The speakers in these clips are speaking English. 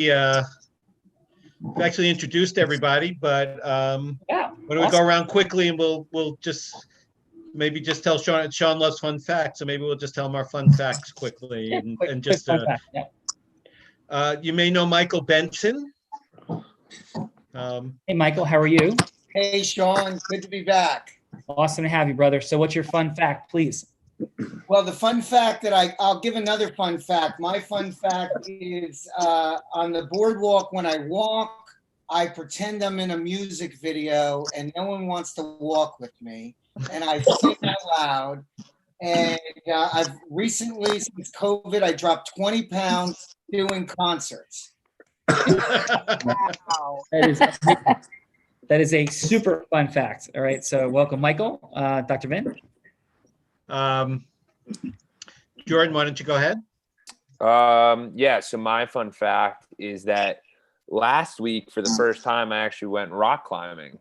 we've actually introduced everybody, but Yeah, why don't we go around quickly and we'll just maybe just tell Sean. Sean loves fun facts, so maybe we'll just tell him our fun facts quickly and just. Quick fun fact, yeah. You may know Michael Benson. Hey, Michael, how are you? Hey, Sean, good to be back. Awesome to have you, brother. So what's your fun fact, please? Well, the fun fact that I'll give another fun fact. My fun fact is on the boardwalk when I walk, I pretend I'm in a music video and no one wants to walk with me. And I sing out loud. And I've recently, since COVID, I dropped 20 pounds doing concerts. Wow. That is a super fun fact. All right. So welcome, Michael. Dr. Vin. Jordan, why don't you go ahead? Yeah, so my fun fact is that last week, for the first time, I actually went rock climbing.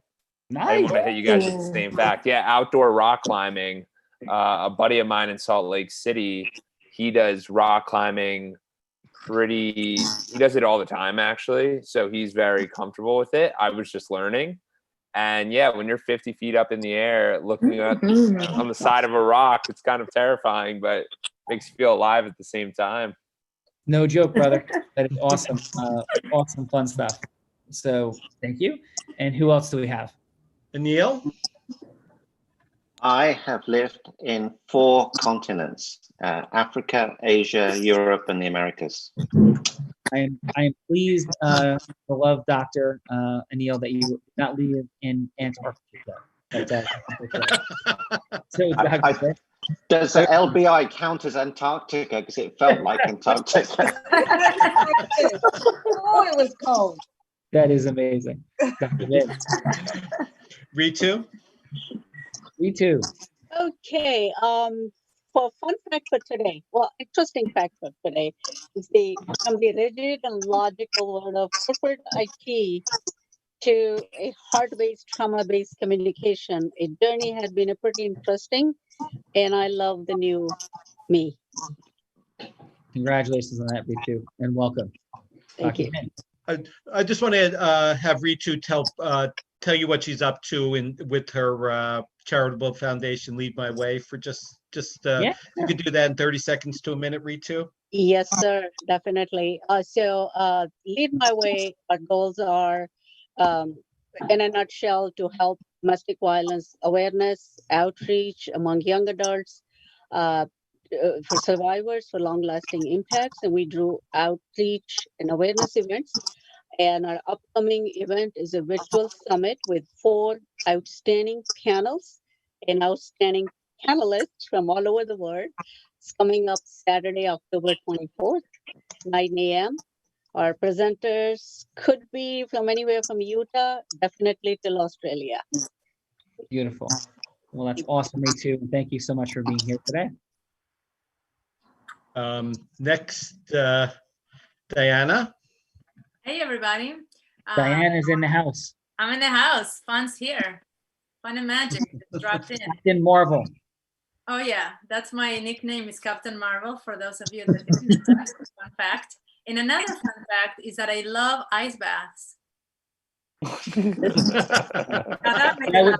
Nice. I want to hit you guys with the same fact. Yeah, outdoor rock climbing. A buddy of mine in Salt Lake City, he does rock climbing he does it all the time, actually. So he's very comfortable with it. I was just learning. And yeah, when you're 50 feet up in the air, looking at on the side of a rock, it's kind of terrifying, but makes you feel alive at the same time. No joke, brother. That is awesome. Awesome fun stuff. So thank you. And who else do we have? Anil? I have lived in 4 continents, Africa, Asia, Europe, and the Americas. I am pleased, beloved Dr. Anil, that you did not live in Antarctica. So, does the LBI count as Antarctica? Because it felt like Antarctica. Oh, it was cold. That is amazing. Dr. Vin. Ritu? Ritu. Okay. For fun fact for today, well, interesting fact for today is from the rigid and logical world of corporate IT to a heart-based, trauma-based communication. A journey had been a pretty interesting, and I love the new me. Congratulations on that, Ritu, and welcome. Thank you. I just want to have Ritu tell you what she's up to with her charitable foundation, Lead My Way, for just Yeah. You could do that in 30 seconds to a minute, Ritu. Yes, sir, definitely. So Lead My Way, our goals are, in a nutshell, to help domestic violence awareness, outreach among young adults, for survivors, for long-lasting impacts. And we do outreach and awareness events. And our upcoming event is a virtual summit with 4 outstanding panels and outstanding panelists from all over the world. It's coming up Saturday, October 24th, 9 a.m. Our presenters could be from anywhere from Utah, definitely till Australia. Beautiful. Well, that's awesome, Ritu. And thank you so much for being here today. Next, Diana. Hey, everybody. Diana's in the house. I'm in the house. Fun's here. Fun and magic just dropped in. Captain Marvel. Oh, yeah. That's my nickname is Captain Marvel, for those of you that didn't know that. Fun fact. And another fun fact is that I love ice baths.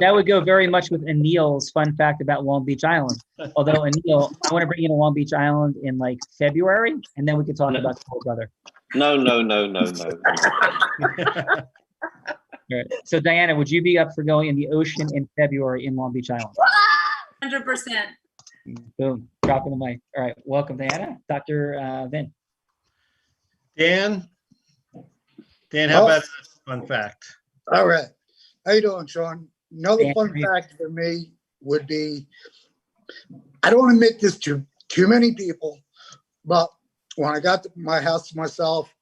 That would go very much with Anil's fun fact about Long Beach Island. Although, Anil, I want to bring you to Long Beach Island in like February, and then we can talk about Cold Brother. No. All right. So, Diana, would you be up for going in the ocean in February in Long Beach Island? 100%. Boom. Dropping the mic. All right. Welcome, Diana. Dr. Vin. Dan, how about a fun fact? All right. How you doing, Sean? Another fun fact for me would be, I don't want to admit this to too many people, but when I got my house to myself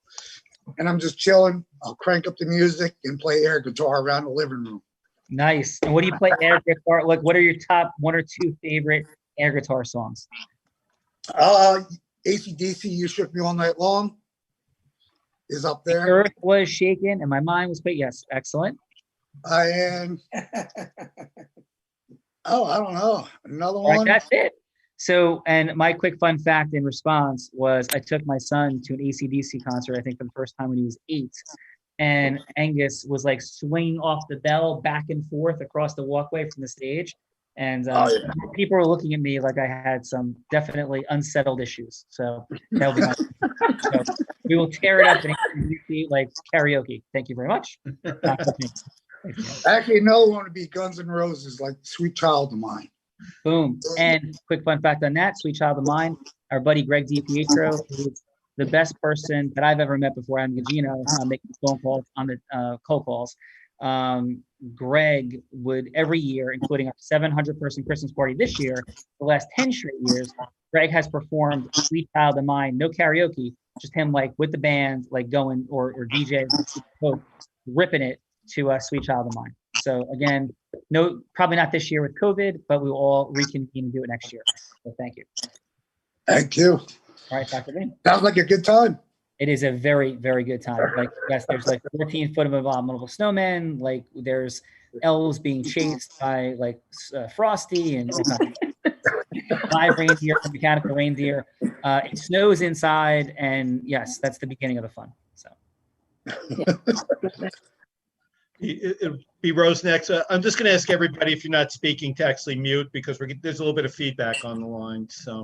and I'm just chilling, I'll crank up the music and play air guitar around the living room. Nice. And what do you play air guitar? Like, what are your top 1 or 2 favorite air guitar songs? AC/DC, You Shook Me All Night Long is up there. The earth was shaken and my mind was put. Yes, excellent. I am. Oh, I don't know. Another All right, one. that's it. So, and my quick fun fact in response was I took my son to an AC/DC concert, I think for the first time when he was 8. And Angus was like swinging off the bell back and forth across the walkway from the stage. And people were looking at me like I had some definitely unsettled issues. So that would be my so we will tear it up and like karaoke. Thank you very much. Actually, another one would be Guns N' Roses, like Sweet Child of Mine. Boom. And quick fun fact on that, Sweet Child of Mine, our buddy Greg DiPietro, who's the best person that I've ever met before. I'm Gugino, making phone calls on the cold calls. Greg would every year, including our 700-person Christmas party this year, the last 10 straight years, Greg has performed Sweet Child of Mine, no karaoke, just him like with the band, like going or DJ, ripping it to Sweet Child of Mine. So again, no, probably not this year with COVID, but we will all reconvene and do it next year. So thank you. Thank you. All right, Dr. Vin. Sounds like a good time. It is a very, very good time. Like, yes, there's like 14 foot of abominable snowmen. Like, there's elves being chased by like Frosty and live reindeer, mechanical reindeer. It snows inside, and yes, that's the beginning of the fun. So, It'll be Rose next. I'm just going to ask everybody if you're not speaking to actually mute because there's a little bit of feedback on the line. So.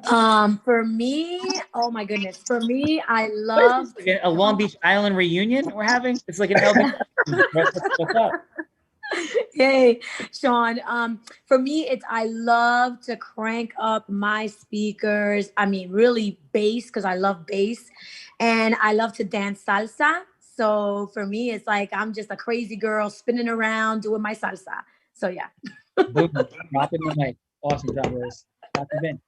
For me, oh my goodness. For me, I love a Long Beach Island reunion we're having. It's like an LB. What's up? Hey, Sean. For me, I love to crank up my speakers. I mean, really bass, because I love bass, and I love to dance salsa. So for me, it's like I'm just a crazy girl spinning around doing my salsa. So yeah. Boom, drop it in the mic. Awesome job, Rose. Dr. Vin.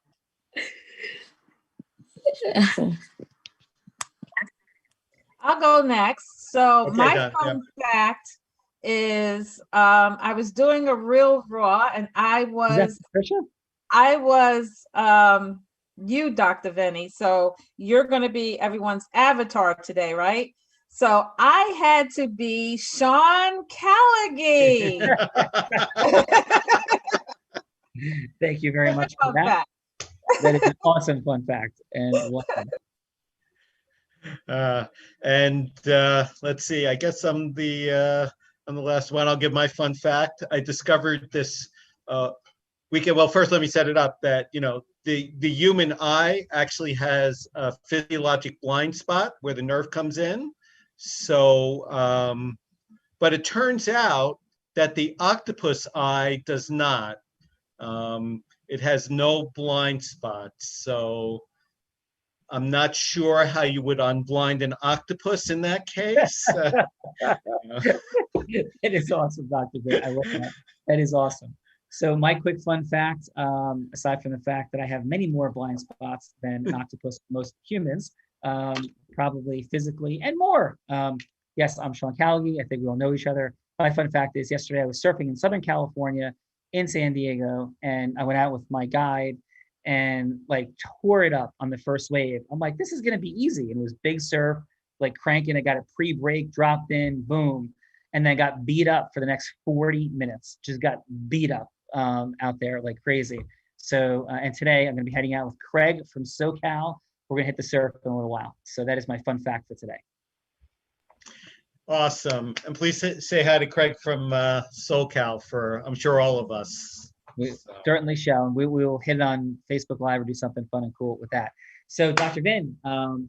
I'll go next. So Okay, my fun fact is I was doing a real raw, and I was you, Dr. Vinny. So you're going to be everyone's avatar today, right? So I had to be Sean Callaghan. Thank you very much for that. That is an awesome fun fact. And welcome. Let's see. I guess I'm the last one. I'll give my fun fact. I discovered this weekend. Well, first let me set it up that the human eye actually has a physiologic blind spot where the nerve comes in. So, but it turns out that the octopus eye does not. It has no blind spots. So I'm not sure how you would unblind an octopus in that case. It is awesome, Dr. Vic. I love that. That is awesome. So my quick fun fact, aside from the fact that I have many more blind spots than an octopus, most humans, probably physically and more. Yes, I'm Sean Callaghan. I think we all know each other. My fun fact is yesterday I was surfing in Southern California in San Diego, and I went out with my guide and like tore it up on the first wave. I'm like, this is going to be easy. And it was big surf, like cranking. I got a pre-break, dropped in, boom. And then got beat up for the next 40 minutes. Just got beat up out there like crazy. So, and today I'm going to be heading out with Craig from SoCal. We're going to hit the surf in a little while. So that is my fun fact for today. Awesome. And please say hi to Craig from SoCal for, I'm sure, all of us. We certainly shall. We will hit it on Facebook Live or do something fun and cool with that. So Dr. Vin,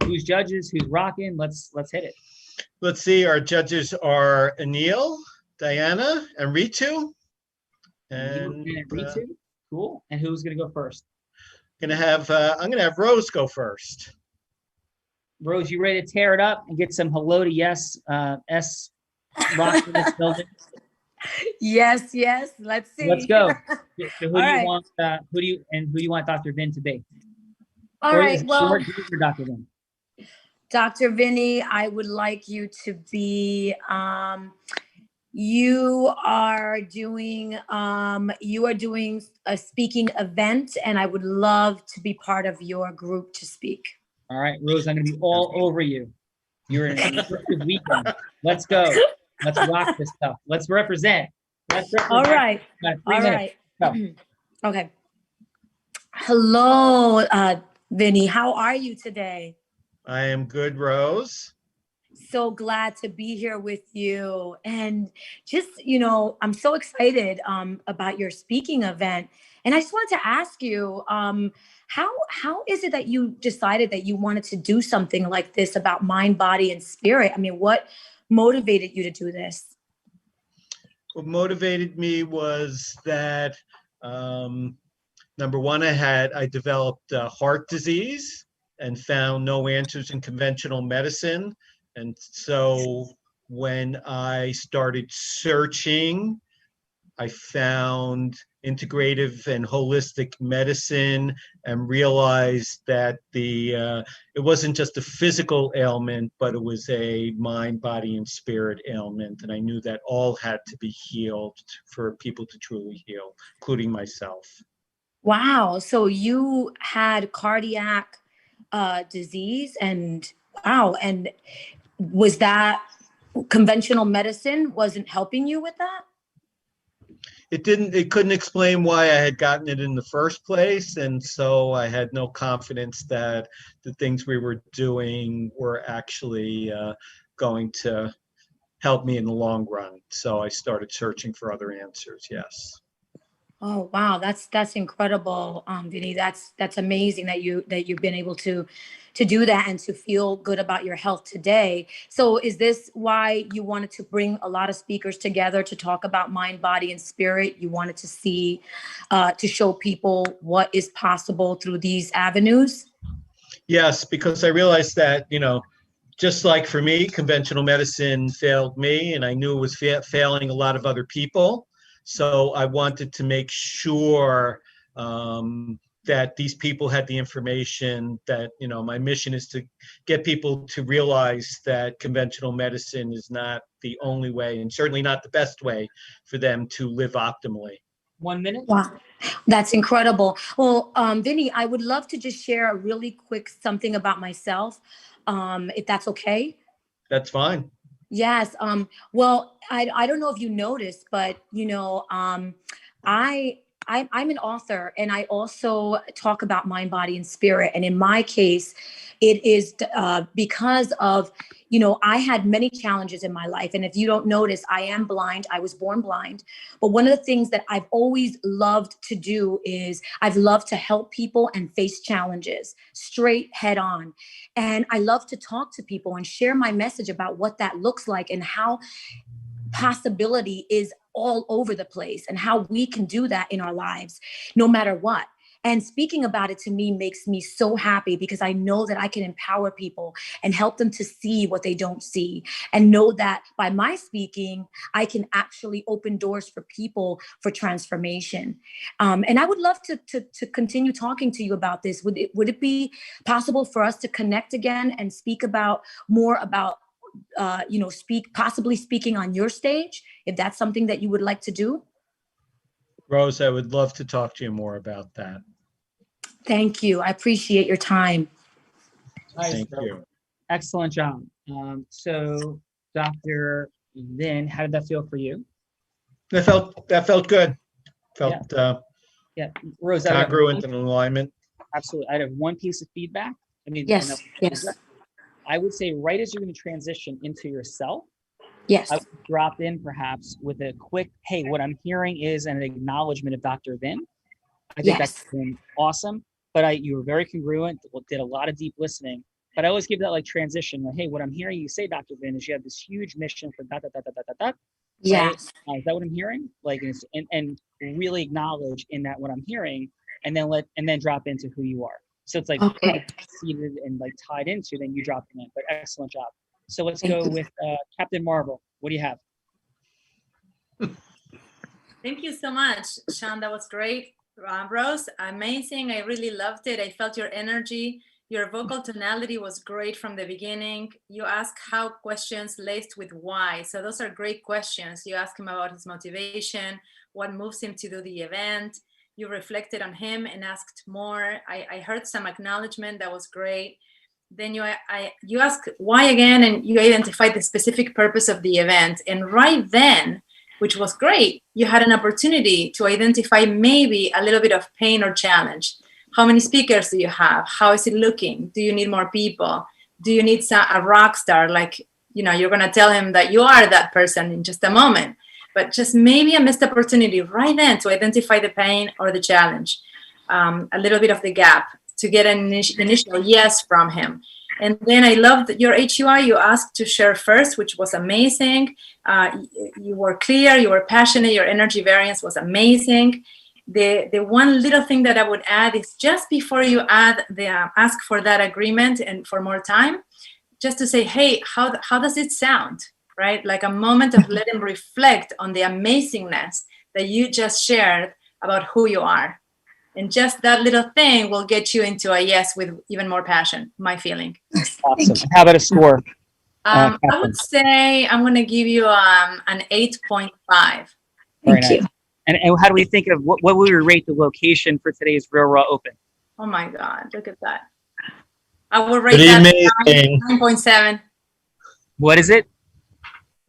who's judges, who's rocking? Let's hit it. Let's see. Our judges are Anil, Diana, and Ritu. And Ritu, cool. And who's going to go first? I'm going to have Rose go first. Rose, you ready to tear it up and get some hello to yes S rock in this building? Yes. Let's see. Let's go. So who do you want Dr. Vin to be? All right. Well, Dr. Vin. Dr. Vinny, I would like you to be. You are doing a speaking event, and I would love to be part of your group to speak. All right, Rose, I'm going to be all over you. You're in a good weekend. Let's go. Let's rock this stuff. Let's represent. All right. All right. Okay. Hello, Vinny. How are you today? I am good, Rose. So glad to be here with you. And just, I'm so excited about your speaking event. And I just wanted to ask you, how is it that you decided that you wanted to do something like this about mind, body, and spirit? I mean, what motivated you to do this? What motivated me was that number one, I developed heart disease and found no answers in conventional medicine. And so when I started searching, I found integrative and holistic medicine and realized that it wasn't just a physical ailment, but it was a mind, body, and spirit ailment. And I knew that all had to be healed for people to truly heal, including myself. Wow. So you had cardiac disease, and wow. And was that conventional medicine wasn't helping you with that? It couldn't explain why I had gotten it in the first place. And so I had no confidence that the things we were doing were actually going to help me in the long run. So I started searching for other answers. Yes. Oh wow, that's incredible, Vinny. That's amazing that you've been able to do that and to feel good about your health today. So is this why you wanted to bring a lot of speakers together to talk about mind, body, and spirit? You wanted to see, to show people what is possible through these avenues? Yes, because I realized that, just like for me, conventional medicine failed me, and I knew it was failing a lot of other people. So I wanted to make sure that these people had the information that, my mission is to get people to realize that conventional medicine is not the only way, and certainly not the best way for them to live optimally. 1 minute. Wow, that's incredible. Well, Vinny, I would love to just share a really quick something about myself, if that's okay. That's fine. Yes. Well, I don't know if you noticed, but I'm an author, and I also talk about mind, body, and spirit. And in my case, it is because of, I had many challenges in my life. And if you don't notice, I am blind. I was born blind. But one of the things that I've always loved to do is I've loved to help people and face challenges straight head on. And I love to talk to people and share my message about what that looks like and how possibility is all over the place and how we can do that in our lives, no matter what. And speaking about it to me makes me so happy because I know that I can empower people and help them to see what they don't see, and know that by my speaking, I can actually open doors for people for transformation. And I would love to continue talking to you about this. Would it be possible for us to connect again and speak about more about possibly speaking on your stage, if that's something that you would like to do? Rose, I would love to talk to you more about that. Thank you. I appreciate your time. Nice. Thank you. Excellent job. So, Dr. Vin, how did that feel for you? That felt good. Felt Yeah, Rose, congruent and in alignment. Absolutely. I have one piece of feedback. Yes. I would say right as you're going to transition into yourself, yes, I would drop in perhaps with a quick, hey, what I'm hearing is an acknowledgement of Dr. Vin. I think that's been awesome. But you were very congruent, did a lot of deep listening. But I always give that like transition, like, hey, what I'm hearing you say, Dr. Vin, is you have this huge mission for that. yes. Right? Is that what I'm hearing? Like, and really acknowledge in that what I'm hearing, and then drop into who you are. So it's like seated and like tied into, then you drop them in. But excellent job. So let's go with Captain Marvel. What do you have? Thank you so much, Sean. That was great. Rose, amazing. I really loved it. I felt your energy. Your vocal tonality was great from the beginning. You ask how questions laced with why. So those are great questions. You ask him about his motivation, what moves him to do the event. You reflected on him and asked more. I heard some acknowledgement. That was great. Then you ask why again, and you identified the specific purpose of the event. And right then, which was great, you had an opportunity to identify maybe a little bit of pain or challenge. How many speakers do you have? How is it looking? Do you need more people? Do you need a rock star? Like, you're going to tell him that you are that person in just a moment, but just maybe a missed opportunity right then to identify the pain or the challenge, a little bit of the gap to get an initial yes from him. And then I loved your HUI. You asked to share first, which was amazing. You were clear, you were passionate, your energy variance was amazing. The one little thing that I would add is just before you ask for that agreement and for more time, just to say, hey, how does it sound, right? Like a moment of let him reflect on the amazingness that you just shared about who you are. And just that little thing will get you into a yes with even more passion, my feeling. Awesome. How about a score? I would say I'm going to give you an 8.5. Thank you. And how do we think of what would we rate the location for today's Real Raw Open? Oh my God, look at that. I would rate that 9.7. What is it?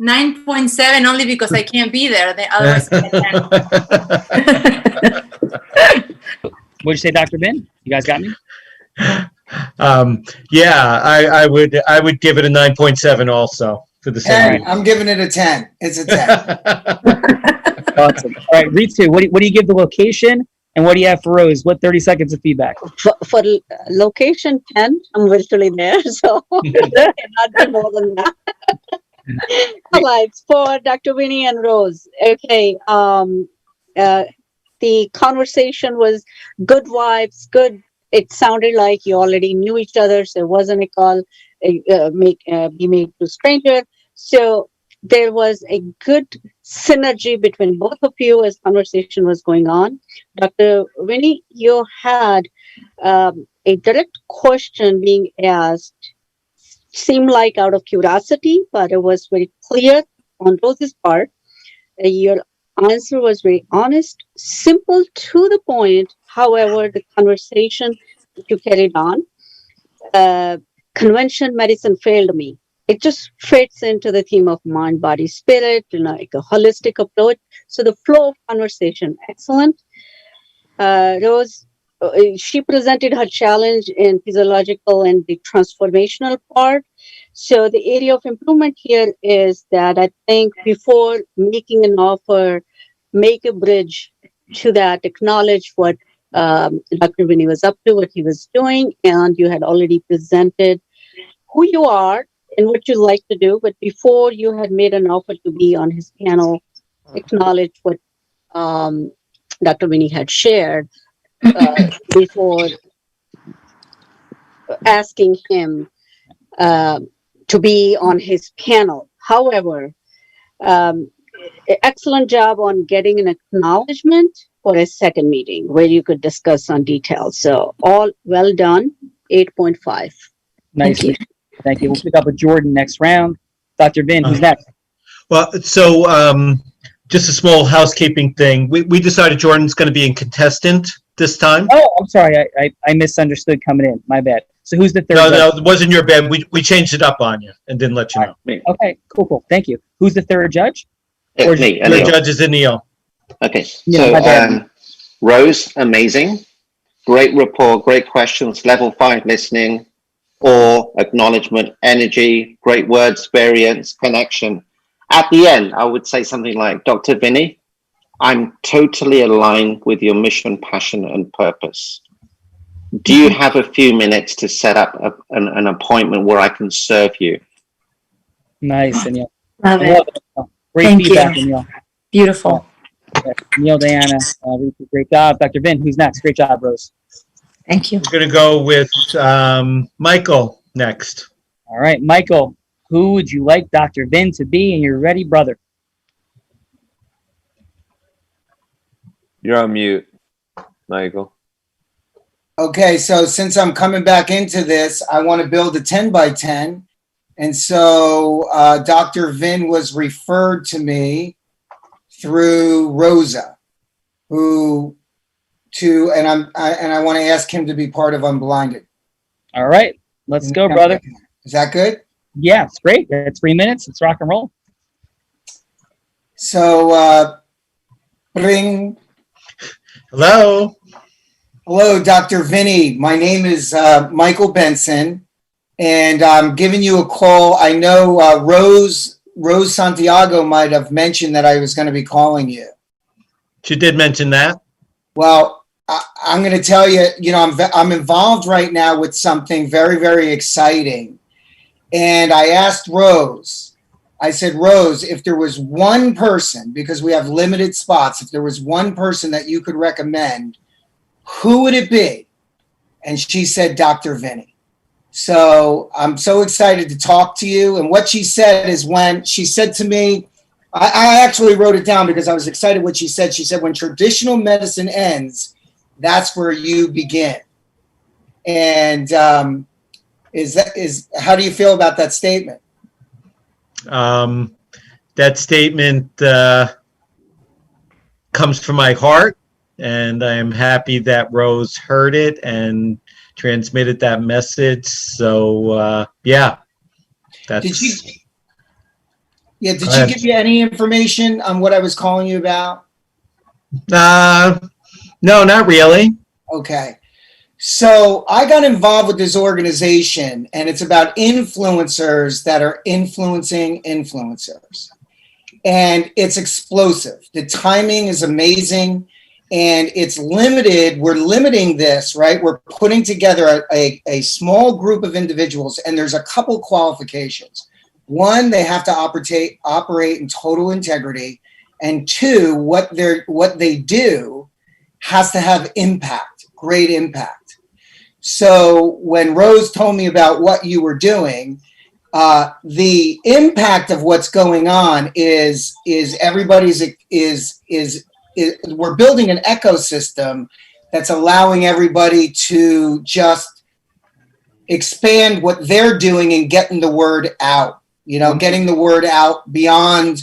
9.7 only because I can't be there. Otherwise, What'd you say, Dr. Vin? You guys got me? Yeah, I would give it a 9.7 also for the same reason. I'm giving it a 10. It's a 10. Awesome. All right, Ritsu, what do you give the location, and what do you have for Rose? What 30 seconds of feedback? For location 10, I'm virtually there, so not be more than that. All right, for Dr. Winnie and Rose. Okay, the conversation was good vibes, good. It sounded like you already knew each other, so it wasn't a call be made to stranger. So there was a good synergy between both of you as conversation was going on. Dr. Winnie, you had a direct question being asked, seemed like out of curiosity, but it was very clear on Rose's part. Your answer was very honest, simple, to the point. However, the conversation that you carried on, convention medicine failed me. It just fits into the theme of mind, body, spirit, like a holistic approach. So the flow of conversation, excellent. Rose, she presented her challenge in physiological and the transformational part. So the area of improvement here is that I think before making an offer, make a bridge to that, acknowledge what Dr. Vinny was up to, what he was doing, and you had already presented who you are and what you like to do. But before you had made an offer to be on his panel, acknowledge what Dr. Vinny had shared before asking him to be on his panel. However, excellent job on getting an acknowledgement for a second meeting where you could discuss on details. So all well done, 8.5. Nice. Thank you. We'll pick up with Jordan next round. Dr. Vin, who's next? Well, so just a small housekeeping thing. We decided Jordan's going to be a contestant this time. Oh, I'm sorry. I misunderstood coming in. My bad. So who's the third? No, it wasn't your bad. We changed it up on you and didn't let you know. Okay, cool. Thank you. Who's the third judge? It's me. The judge is Anil. Okay. So, Rose, amazing. Great rapport, great questions, level 5 listening, or acknowledgement, energy, great words, variance, connection. At the end, I would say something like, Dr. Vinny, I'm totally aligned with your mission, passion, and purpose. Do you have a few minutes to set up an appointment where I can serve you? Nice, Anil. Love it. Great Thank feedback, you. Anil. Beautiful. Neil, Diana, great job. Dr. Vin, who's next? Great job, Rose. Thank you. We're going to go with Michael next. All right, Michael, who would you like Dr. Vin to be in your ready, brother? You're on mute, Michael. Okay, so since I'm coming back into this, I want to build a 10 by 10. And so Dr. Vin was referred to me through Rosa, and I want to ask him to be part of Unblinded. All right, let's go, brother. Is that good? Yeah, it's great. It's 3 minutes. Let's rock and roll. So, bring. Hello. Hello, Dr. Vinny. My name is Michael Benson, and I'm giving you a call. I know Rose Santiago might have mentioned that I was going to be calling you. She did mention that. Well, I'm going to tell you, I'm involved right now with something very, very exciting. And I asked Rose, I said, Rose, if there was one person, because we have limited spots, if there was one person that you could recommend, who would it be? And she said, Dr. Vinny. So I'm so excited to talk to you. And what she said is, when she said to me, I actually wrote it down because I was excited what she said. She said, when traditional medicine ends, that's where you begin. And how do you feel about that statement? That statement comes from my heart. And I am happy that Rose heard it and transmitted that message. So, yeah. Did she give you any information on what I was calling you about? No, not really. Okay. So I got involved with this organization, and it's about influencers that are influencing influencers. And it's explosive. The timing is amazing. And it's limited. We're limiting this, right? We're putting together a small group of individuals, and there's a couple qualifications. One, they have to operate in total integrity. And two, what they do has to have impact, great impact. So when Rose told me about what you were doing, the impact of what's going on is we're building an ecosystem that's allowing everybody to just expand what they're doing and getting the word out, getting the word out beyond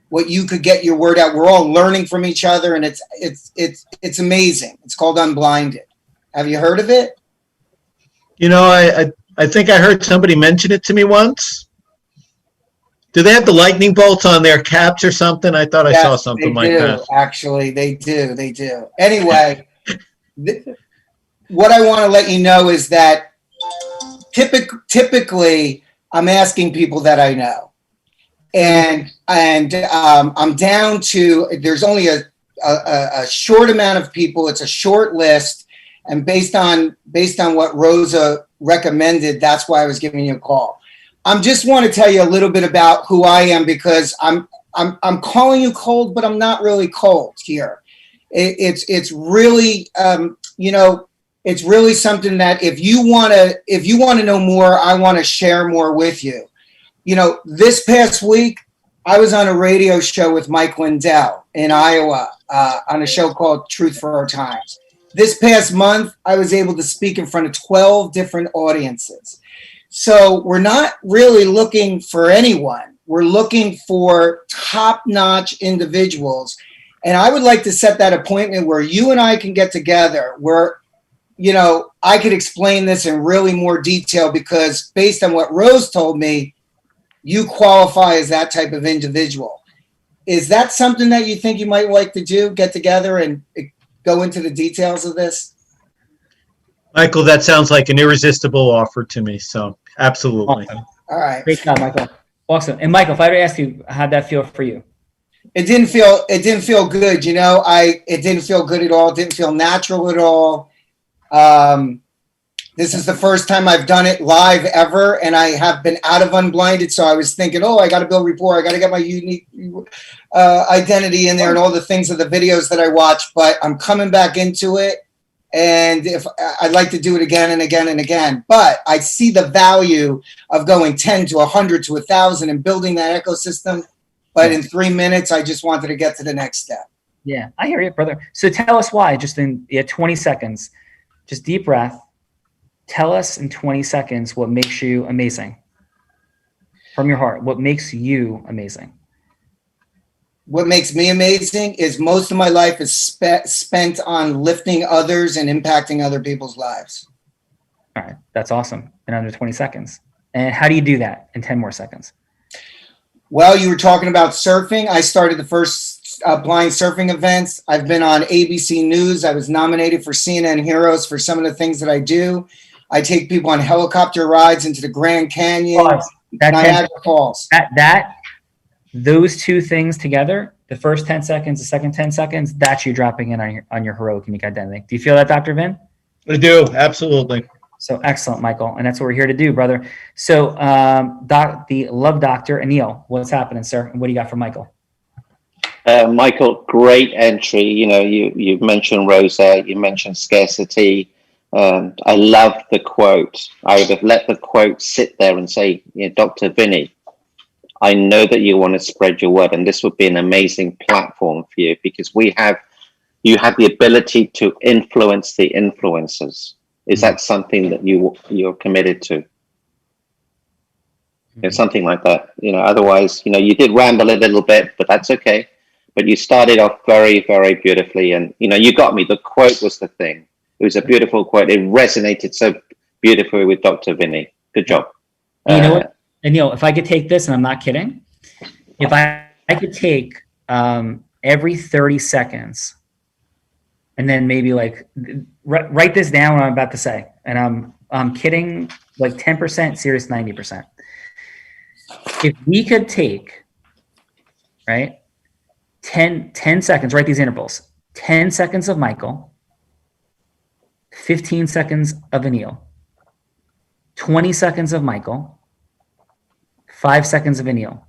what you could get your word out. We're all learning from each other, and it's amazing. It's called Unblinded. Have you heard of it? I think I heard somebody mention it to me once. Do they have the lightning bolts on their caps or something? I thought I saw something like that. Actually, they do. Anyway, what I want to let you know is that typically I'm asking people that I know, and I'm down to, there's only a short amount of people. It's a short list, and based on what Rosa recommended, that's why I was giving you a call. I just want to tell you a little bit about who I am, because I'm calling you cold, but I'm not really cold here. It's really it's really something that if you want to know more, I want to share more with you. This past week I was on a radio show with Mike Lindell in Iowa on a show called Truth for Our Times. This past month I was able to speak in front of 12 different audiences. So we're not really looking for anyone. We're looking for top-notch individuals. And I would like to set that appointment where you and I can get together, where, I could explain this in really more detail, because based on what Rose told me, you qualify as that type of individual. Is that something that you think you might like to do, get together and go into the details of this? Michael, that sounds like an irresistible offer to me. So absolutely. Awesome. All right. Great job, Michael. Awesome. And Michael, if I were to ask you, how'd that feel for you? It didn't feel good. It didn't feel good at all. It didn't feel natural at all. This is the first time I've done it live ever, and I have been out of Unblinded. So I was thinking, I got to build rapport. I got to get my unique identity in there and all the things of the videos that I watch. But I'm coming back into it. And if I'd like to do it again and again and again, but I see the value of going 10 to 100 to 1,000 and building that ecosystem. But in 3 minutes, I just wanted to get to the next step. Yeah, I hear you, brother. So tell us why, just in 20 seconds, just deep breath. Tell us in 20 seconds what makes you amazing from your heart. What makes you amazing? What makes me amazing is most of my life is spent on lifting others and impacting other people's lives. All right. That's awesome. In under 20 seconds. And how do you do that in 10 more seconds? Well, you were talking about surfing. I started the first blind surfing events. I've been on ABC News. I was nominated for CNN Heroes for some of the things that I do. I take people on helicopter rides into the Grand Canyon, Niagara Falls. Those two things together, the first 10 seconds, the second 10 seconds, that's you dropping in on your heroic unique identity. Do you feel that, Dr. Vin? I do, absolutely. So excellent, Michael. And that's what we're here to do, brother. So the love doctor, Anil, what's happening, sir? And what do you got for Michael? Michael, great entry. You know, you mentioned Rosa, you mentioned scarcity. I love the quote. I would have let the quote sit there and say, Dr. Vinny, I know that you want to spread your word, and this would be an amazing platform for you because you have the ability to influence the influencers. Is that something that you're committed to? Something like that. Otherwise, you did ramble a little bit, but that's okay. But you started off very, very beautifully, and you got me. The quote was the thing. It was a beautiful quote. It resonated so beautifully with Dr. Vinny. Good job. You know what? And if I could take this, and I'm not kidding, if I could take every 30 seconds, and then maybe like write this down what I'm about to say, and I'm kidding, like 10%, serious 90%. If we could take, right, 10 seconds, write these intervals, 10 seconds of Michael, 15 seconds of Anil, 20 seconds of Michael, 5 seconds of Anil,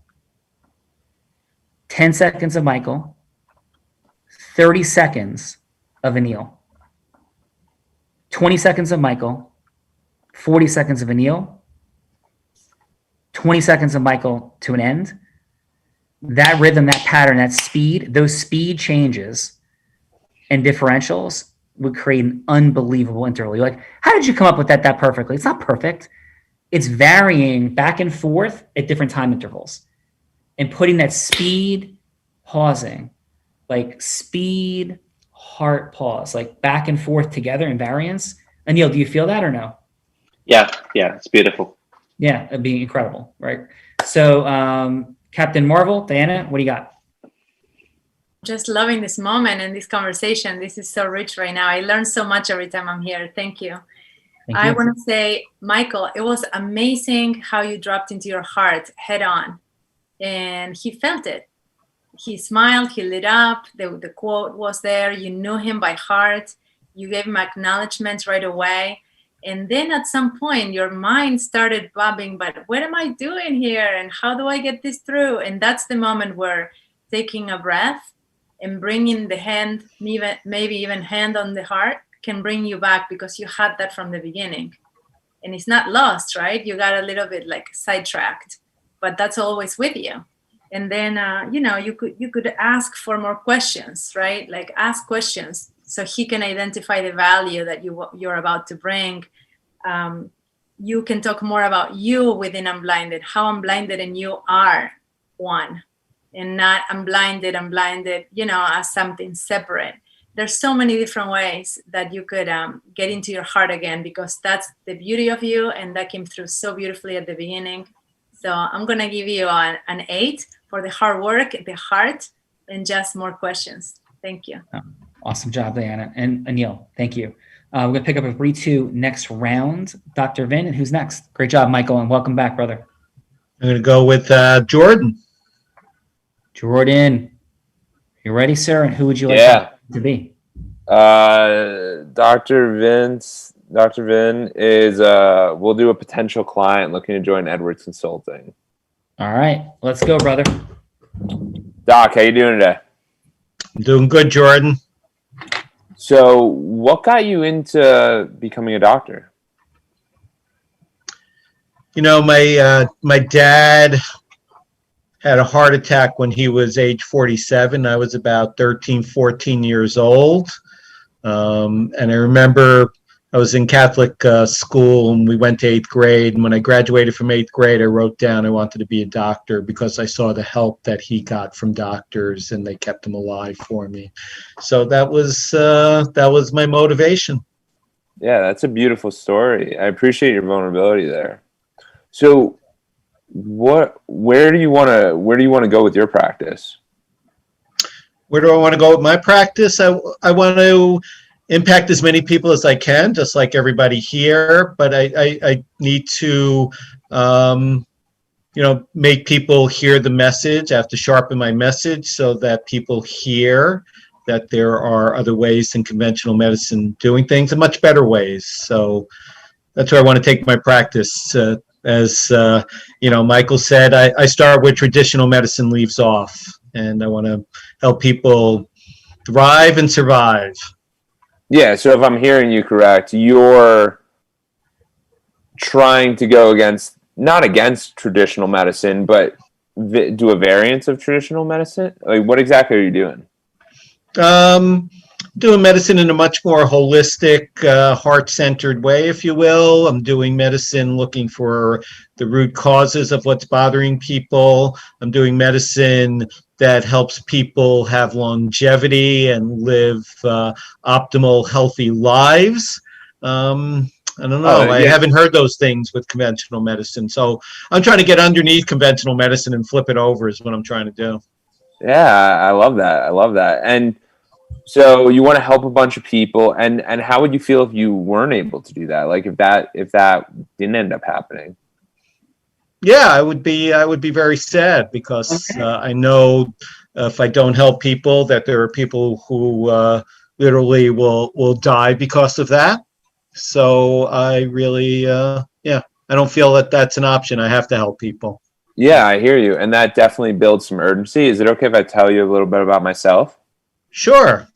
10 seconds of Michael, 30 seconds of Anil, 20 seconds of Michael, 40 seconds of Anil, 20 seconds of Michael to an end. That rhythm, that pattern, that speed, those speed changes and differentials would create an unbelievable interval. You're like, how did you come up with that perfectly? It's not perfect. It's varying back and forth at different time intervals and putting that speed, pausing, like speed, heart, pause, like back and forth together in variance. Anil, do you feel that or no? Yeah, it's beautiful. Yeah, it'd be incredible, right? So, Captain Marvel, Diana, what do you got? Just loving this moment and this conversation. This is so rich right now. I learn so much every time I'm here. Thank you. I want to say, Michael, it was amazing how you dropped into your heart head on, and he felt it. He smiled, he lit up, the quote was there, you knew him by heart, you gave him acknowledgments right away. And then at some point, your mind started bobbing, but what am I doing here? And how do I get this through? And that's the moment where taking a breath and bringing the hand, maybe even hand on the heart, can bring you back because you had that from the beginning. And it's not lost, right? You got a little bit like sidetracked, but that's always with you. And then, you could ask for more questions, right? Like ask questions so he can identify the value that you're about to bring. You can talk more about you within Unblinded, how Unblinded and you are one, and not unblinded, as something separate. There's so many different ways that you could get into your heart again, because that's the beauty of you, and that came through so beautifully at the beginning. So I'm going to give you an 8 for the hard work, the heart, and just more questions. Thank you. Awesome job, Diana. And Anil, thank you. We're going to pick up a 3-2 next round. Dr. Vin, and who's next? Great job, Michael, and welcome back, brother. I'm going to go with Jordan. Jordan, you ready, sir? And who would you like to be? Dr. Vin is, we'll do a potential client looking to join Edwards Consulting. All right, let's go, brother. Doc, how you doing today? I'm doing good, Jordan. So what got you into becoming a doctor? My dad had a heart attack when he was age 47. I was about 13, 14 years old. And I remember I was in Catholic school, and we went to 8th grade. And when I graduated from 8th grade, I wrote down I wanted to be a doctor because I saw the help that he got from doctors, and they kept him alive for me. So that was my motivation. Yeah, that's a beautiful story. I appreciate your vulnerability there. So, where do you want to go with your practice? where do I want to go with my practice? I want to impact as many people as I can, just like everybody here. But I need to, make people hear the message. I have to sharpen my message so that people hear that there are other ways than conventional medicine doing things, and much better ways. So that's where I want to take my practice. As Michael said, I start where traditional medicine leaves off, and I want to help people thrive and survive. Yeah, so if I'm hearing you correct, you're trying to go not against traditional medicine, but do a variance of traditional medicine? Like, what exactly are you doing? Doing medicine in a much more holistic, heart-centered way, if you will. I'm doing medicine looking for the root causes of what's bothering people. I'm doing medicine that helps people have longevity and live optimal, healthy lives. I don't know. I haven't heard those things with conventional medicine. So I'm trying to get underneath conventional medicine and flip it over is what I'm trying to do. Yeah, I love that. And so you want to help a bunch of people, and how would you feel if you weren't able to do that? Like if that didn't end up happening? Yeah, I would be very sad because I know if I don't help people, that there are people who literally will die because of that. So I really, I don't feel that that's an option. I have to help people. Yeah, I hear you, and that definitely builds some urgency. Is it okay if I tell you a little bit about myself? Sure.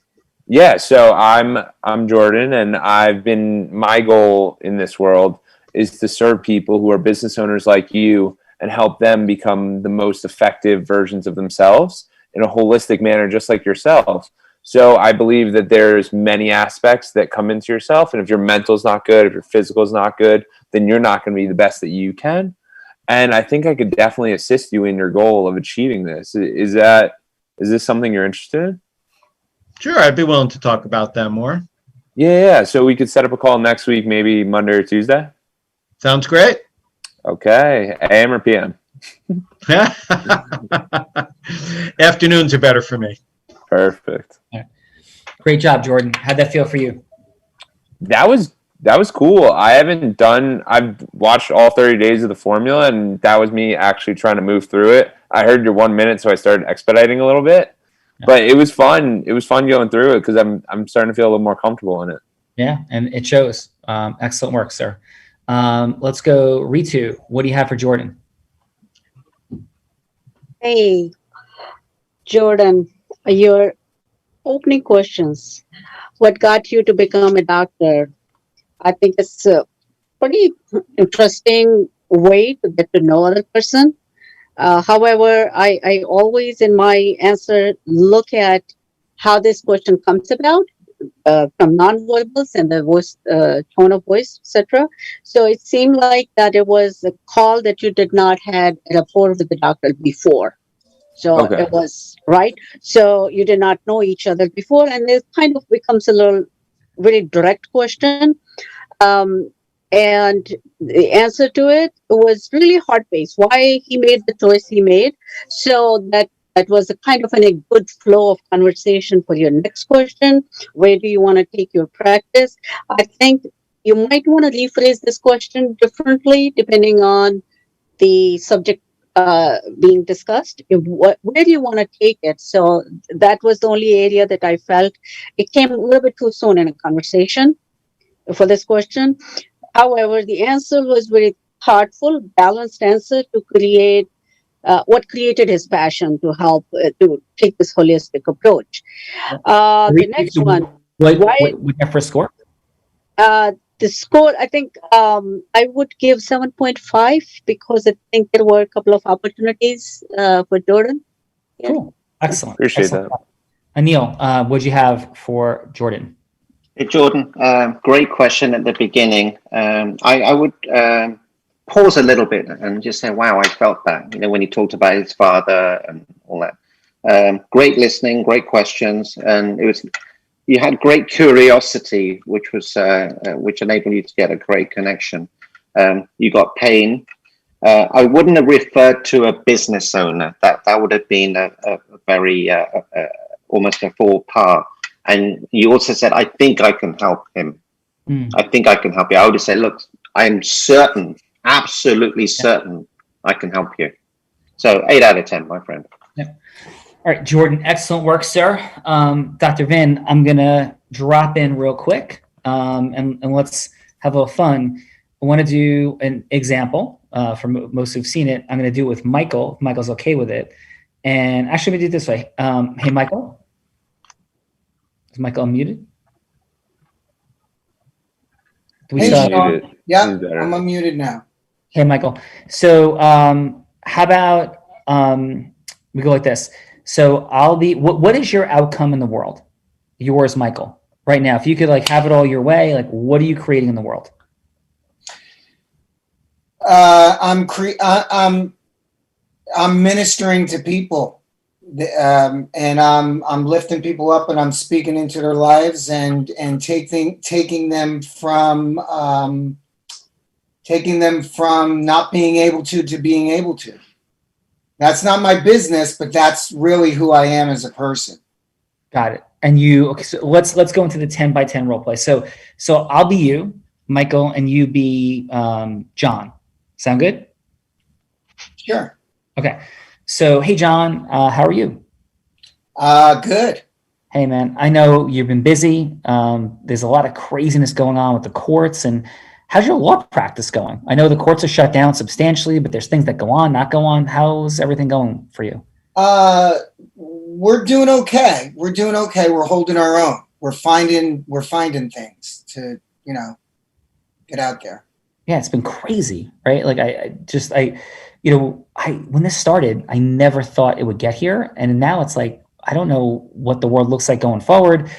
Yeah, so I'm Jordan, and my goal in this world is to serve people who are business owners like you and help them become the most effective versions of themselves in a holistic manner, just like yourself. So I believe that there's many aspects that come into yourself, and if your mental is not good, if your physical is not good, then you're not going to be the best that you can. And I think I could definitely assist you in your goal of achieving this. Is this something you're interested in? Sure, I'd be willing to talk about that more. Yeah. So we could set up a call next week, maybe Monday or Tuesday. Sounds great. Okay. AM or PM? Afternoons are better for me. Perfect. Great job, Jordan. How'd that feel for you? That was cool. I've watched all 30 days of the formula, and that was me actually trying to move through it. I heard your 1 minute, so I started expediting a little bit. But it was fun. It was fun going through it because I'm starting to feel a little more comfortable in it. Yeah, and it shows. Excellent work, sir. Let's go, Ritu. What do you have for Jordan? Hey, Jordan, your opening questions. What got you to become a doctor? I think it's a pretty interesting way to get to know other person. However, I always in my answer look at how this question comes about from nonverbals and the voice, tone of voice, etc. So it seemed like that it was a call that you did not had a rapport with the doctor before. So It was right. So you did not know each other before, and it kind of becomes a little very direct question. And the answer to it was really heart-based, why he made the choice he made. So that was a kind of a good flow of conversation for your next question. Where do you want to take your practice? I think you might want to rephrase this question differently depending on the subject being discussed. Where do you want to take it? So that was the only area that I felt it came a little bit too soon in a conversation for this question. However, the answer was very thoughtful, balanced answer to create what created his passion to help to take this holistic approach. The next one. What for score? The score, I think I would give 7.5 because I think there were a couple of opportunities for Jordan. Yeah. Cool. Excellent. Appreciate Excellent. that. Anil, what'd you have for Jordan? Hey, Jordan, great question at the beginning. I would pause a little bit and just say, wow, I felt that, when he talked about his father and all that. Great listening, great questions. And you had great curiosity, which enabled you to get a great connection. You got pain. I wouldn't have referred to a business owner. That would have been a very almost a full par. And you also said, I think I can help him. I think I can help you. I would have said, look, I'm certain, absolutely certain I can help you. So 8 out of 10, my friend. Yeah. All right, Jordan, excellent work, sir. Dr. Vin, I'm going to drop in real quick and let's have a little fun. I want to do an example for most who've seen it. I'm going to do it with Michael, if Michael's okay with it. And actually, we do it this way. Hey, Michael. Is Michael unmuted? Hey, Sean. Yeah, I'm unmuted now. Hey, Michael. So how about we go like this? So I'll be, what is your outcome in the world? Yours, Michael, right now. If you could like have it all your way, like what are you creating in the world? I'm ministering to people, and I'm lifting people up, and I'm speaking into their lives, and taking them from not being able to being able to. That's not my business, but that's really who I am as a person. Got it. And you, okay, so let's go into the 10 by 10 role play. So I'll be you, Michael, and you be John. Sound good? Sure. Okay. So, hey, John, how are you? Good. Hey, man, I know you've been busy. There's a lot of craziness going on with the courts. And how's your law practice going? I know the courts are shut down substantially, but there's things that go on, not go on. How's everything going for you? We're doing okay. We're doing okay. We're holding our own. We're finding things to, get out there. Yeah, it's been crazy, right? Like when this started, I never thought it would get here. And now it's like, I don't know what the world looks like going forward,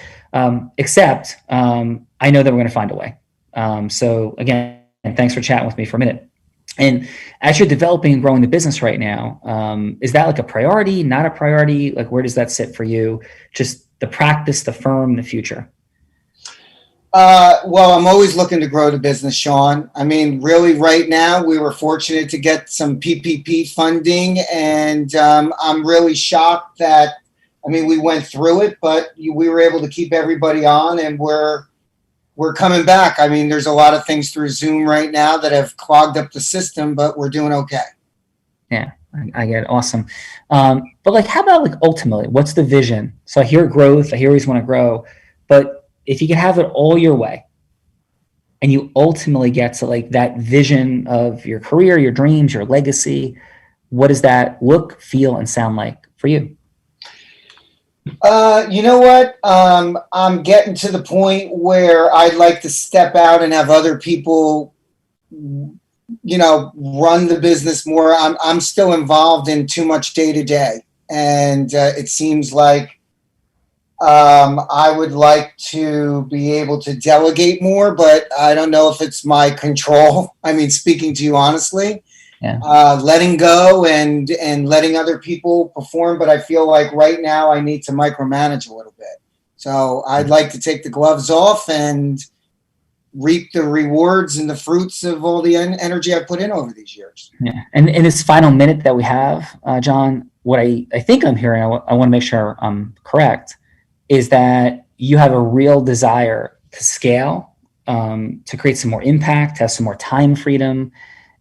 except I know that we're going to find a way. So again, thanks for chatting with me for a minute. And as you're developing and growing the business right now, is that like a priority, not a priority? Like, where does that sit for you? Just the practice, the firm, the future? Well, I'm always looking to grow the business, Sean. I mean, really right now, we were fortunate to get some PPP funding, and I'm really shocked that, we went through it, but we were able to keep everybody on, and we're coming back. There's a lot of things through Zoom right now that have clogged up the system, but we're doing okay. Yeah, I get it. Awesome. But like, how about like ultimately, what's the vision? So I hear growth, I hear you want to grow, but if you can have it all your way and you ultimately get to like that vision of your career, your dreams, your legacy, what does that look, feel, and sound like for you? You know what? I'm getting to the point where I'd like to step out and have other people, run the business more. I'm still involved in too much day to day. And it seems like I would like to be able to delegate more, but I don't know if it's my control. Speaking to you honestly, letting go and letting other people perform. But I feel like right now I need to micromanage a little bit. So I'd like to take the gloves off and reap the rewards and the fruits of all the energy I put in over these years. Yeah. And in this final minute that we have, John, what I think I'm hearing, I want to make sure I'm correct, is that you have a real desire to scale, to create some more impact, have some more time freedom.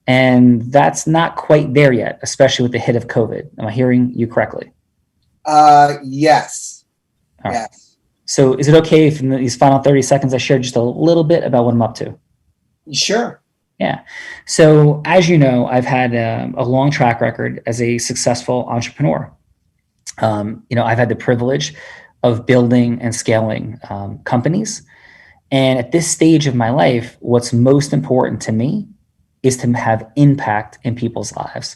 And that's not quite there yet, especially with the hit of COVID. Am I hearing you correctly? Yes. All right. Yes. So is it okay if in these final 30 seconds I share just a little bit about what I'm up to? Sure. Yeah. So as you know, I've had a long track record as a successful entrepreneur. I've had the privilege of building and scaling companies. And at this stage of my life, what's most important to me is to have impact in people's lives.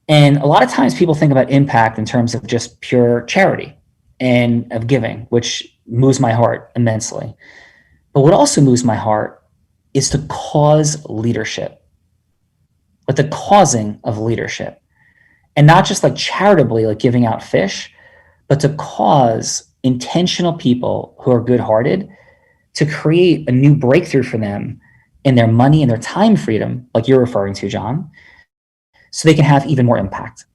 And a lot of times people think about impact in terms of just pure charity and of giving, which moves my heart immensely. But what also moves my heart is to cause leadership, but the causing of leadership. And not just like charitably, like giving out fish, but to cause intentional people who are good-hearted to create a new breakthrough for them in their money and their time freedom, like you're referring to, John, so they can have even more impact.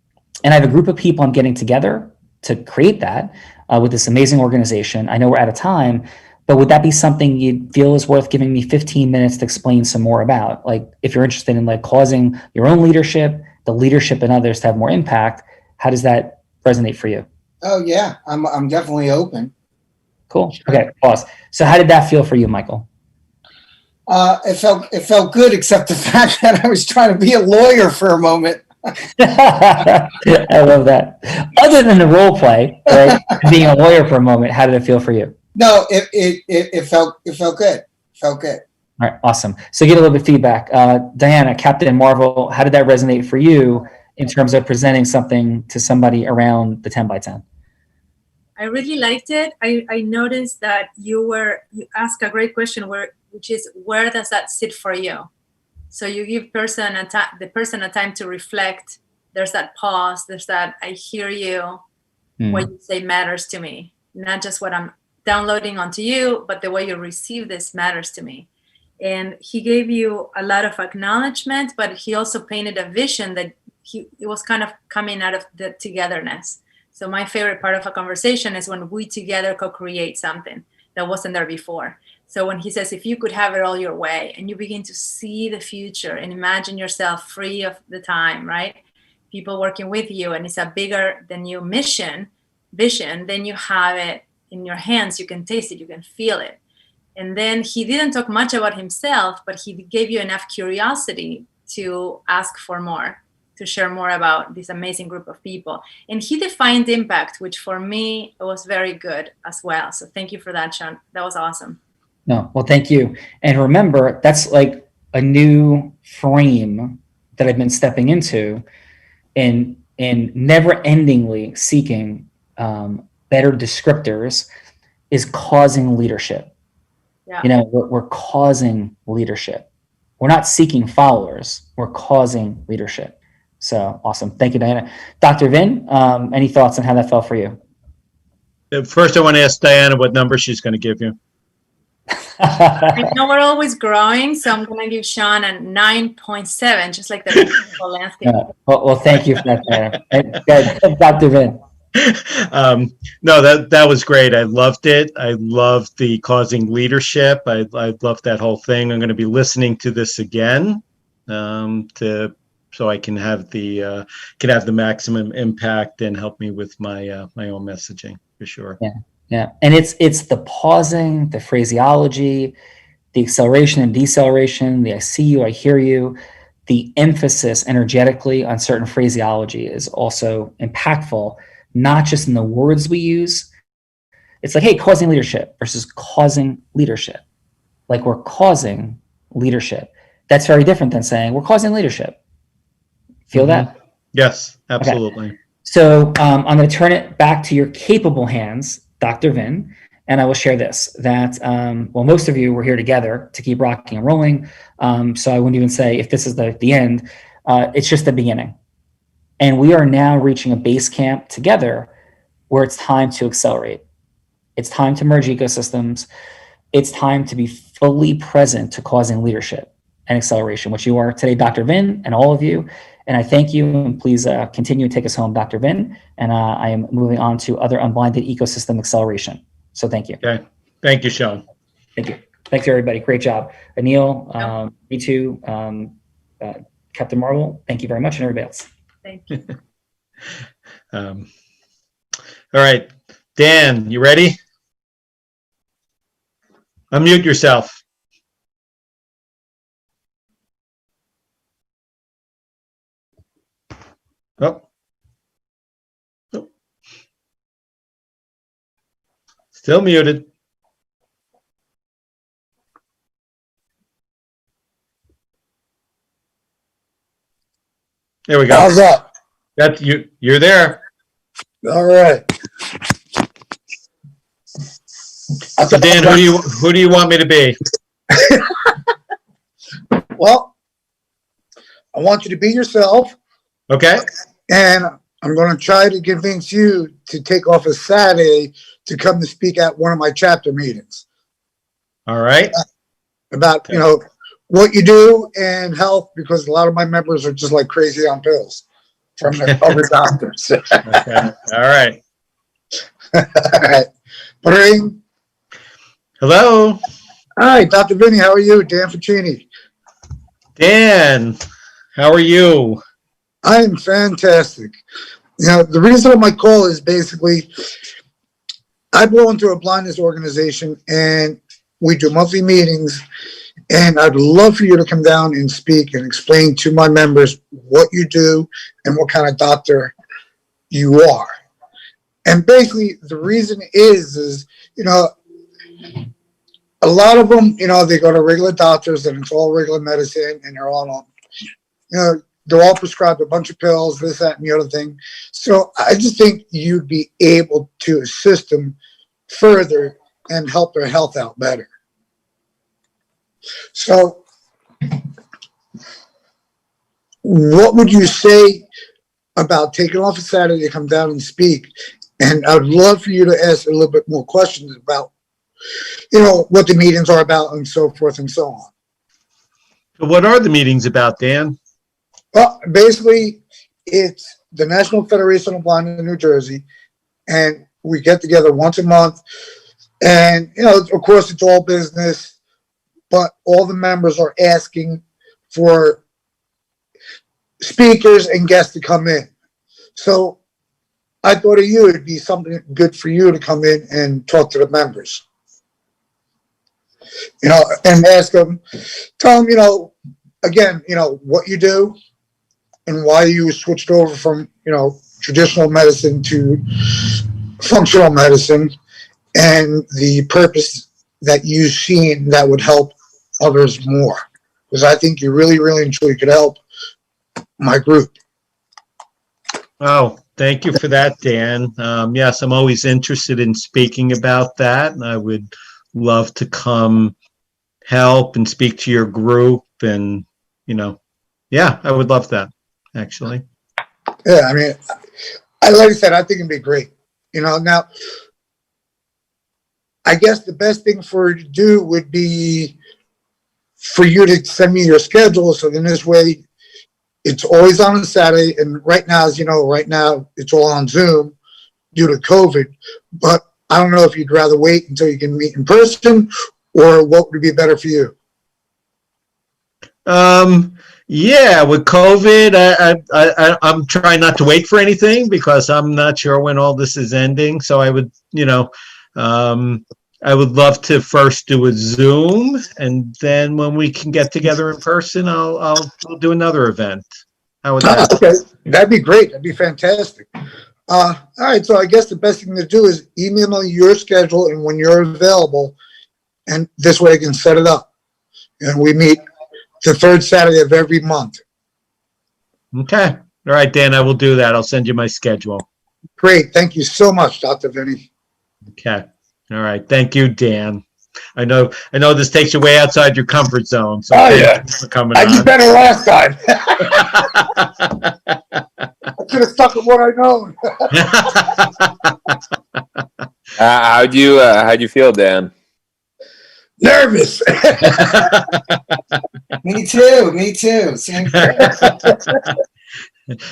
And I have a group of people I'm getting together to create that with this amazing organization. I know we're out of time, but would that be something you'd feel is worth giving me 15 minutes to explain some more about? Like, if you're interested in like causing your own leadership, the leadership in others to have more impact, how does that resonate for you? Oh yeah, I'm definitely open. Cool. Okay, pause. So how did that feel for you, Michael? It felt good, except the fact that I was trying to be a lawyer for a moment. I love that. Other than the role play, right, being a lawyer for a moment, how did it feel for you? No, it felt good. Felt good. All right, awesome. So get a little bit of feedback. Diana, Captain Marvel, how did that resonate for you in terms of presenting something to somebody around the 10 by 10? I really liked it. I noticed that you asked a great question, which is, where does that sit for you? So you give the person a time to reflect. There's that pause. There's that I hear you. What you say matters to me. Not just what I'm downloading onto you, but the way you receive this matters to me. And he gave you a lot of acknowledgement, but he also painted a vision that it was kind of coming out of the togetherness. So my favorite part of a conversation is when we together co-create something that wasn't there before. So when he says, if you could have it all your way, and you begin to see the future and imagine yourself free of the time, right? People working with you, and it's a bigger than you vision, then you have it in your hands, you can taste it, you can feel it. And then he didn't talk much about himself, but he gave you enough curiosity to ask for more, to share more about this amazing group of people. And he defined impact, which for me was very good as well. So thank you for that, Sean. That was awesome. No, well, thank you. And remember, that's like a new frame that I've been stepping into and never endingly seeking better descriptors is causing leadership. Yeah. You know, we're causing leadership. We're not seeking followers. We're causing leadership. So awesome. Thank you, Diana. Dr. Vin, any thoughts on how that felt for you? First, I want to ask Diana what number she's going to give you. I know we're always growing, so I'm going to give Sean a 9.7, just like the landscape. Well, thank you for that, Diana. Dr. Vin. No, that was great. I loved it. I loved the causing leadership. I loved that whole thing. I'm going to be listening to this again so I can have the maximum impact and help me with my my own messaging for sure. Yeah, and it's the pausing, the phraseology, the acceleration and deceleration, the I see you, I hear you, the emphasis energetically on certain phraseology is also impactful, not just in the words we use. It's like, hey, causing leadership versus causing leadership. Like, we're causing leadership. That's very different than saying we're causing leadership. Feel that? Yes, absolutely. Okay. So I'm going to turn it back to your capable hands, Dr. Vin, and I will share this, that, well, most of you were here together to keep rocking and rolling. So I wouldn't even say if this is the end, it's just the beginning. And we are now reaching a base camp together where it's time to accelerate. It's time to merge ecosystems. It's time to be fully present to causing leadership and acceleration, which you are today, Dr. Vin, and all of you. And I thank you, and please continue to take us home, Dr. Vin. And I am moving on to other unblinded ecosystem acceleration. So thank you. Okay. Thank you, Sean. Thank you. Thanks, everybody. Great job. Anil, me too, Captain Marvel, thank you very much, and everybody else. Thank you. All right. Dan, you ready? Unmute yourself. Oh. Oh. Still muted. There we go. How's that? That's you. You're there. All right. So Dan, who do you want me to be? Well, I want you to be yourself. Okay. And I'm going to try to convince you to take off a Saturday to come to speak at one of my chapter meetings. All right. About, you know, what you do and health, because a lot of my members are just like crazy on pills from the other doctors. Okay. All right. All right. Bring. Hello, Hi, Dr. Vinny. How are you? Dan Ficini. Dan. How are you? I am fantastic. You know, the reason of my call is basically I belong to a blindness organization and we do monthly meetings. And I'd love for you to come down and speak and explain to my members what you do and what kind of doctor you are. And basically, the reason is, you know, a lot of them, you know, they go to regular doctors and it's all regular medicine and they're all on, you know, they're all prescribed a bunch of pills, this, that, and the other thing. So I just think you'd be able to assist them further and help their health out better. So what would you say about taking off a Saturday to come down and speak? And I'd love for you to ask a little bit more questions about, you know, what the meetings are about and so forth and so on. So what are the meetings about, Dan? Well, basically, it's the National Federation of Blind in New Jersey, and we get together once a month. And, you know, of course, it's all business, but all the members are asking for speakers and guests to come in. So I thought of you, it'd be something good for you to come in and talk to the members. You know, and ask them, tell them, you know, again, you know, what you do and why you switched over from, you know, traditional medicine to functional medicine and the purpose that you've seen that would help others more. Because I think you really, really and truly could help my group. Oh, thank you for that, Dan. Yes, I'm always interested in speaking about that. And I would love to come help and speak to your group. And, you know, yeah, I would love that, actually. Yeah, I mean, like I said, I think it'd be great. You know, now, I guess the best thing for you to do would be for you to send me your schedule. So then this way, it's always on a Saturday. And right now, as you know, right now, it's all on Zoom due to COVID. But I don't know if you'd rather wait until you can meet in person or what would be better for you. Yeah, with COVID, I'm trying not to wait for anything because I'm not sure when all this is ending. So I would, you know, I would love to first do a Zoom, and then when we can get together in person, we'll do another event. How would that? Okay, that'd be great. That'd be fantastic. All right, so I guess the best thing to do is email me your schedule and when you're available, and this way I can set it up. And we meet the third Saturday of every month. Okay. All right, Dan, I will do that. I'll send you my schedule. Great. Thank you so much, Dr. Vinny. Okay. All right. Thank you, Dan. I know this takes you way outside your comfort zone. So thank you for coming I did on. better last time. I should have stuck with what I know. How'd you feel, Dan? Nervous. Me too. Same thing.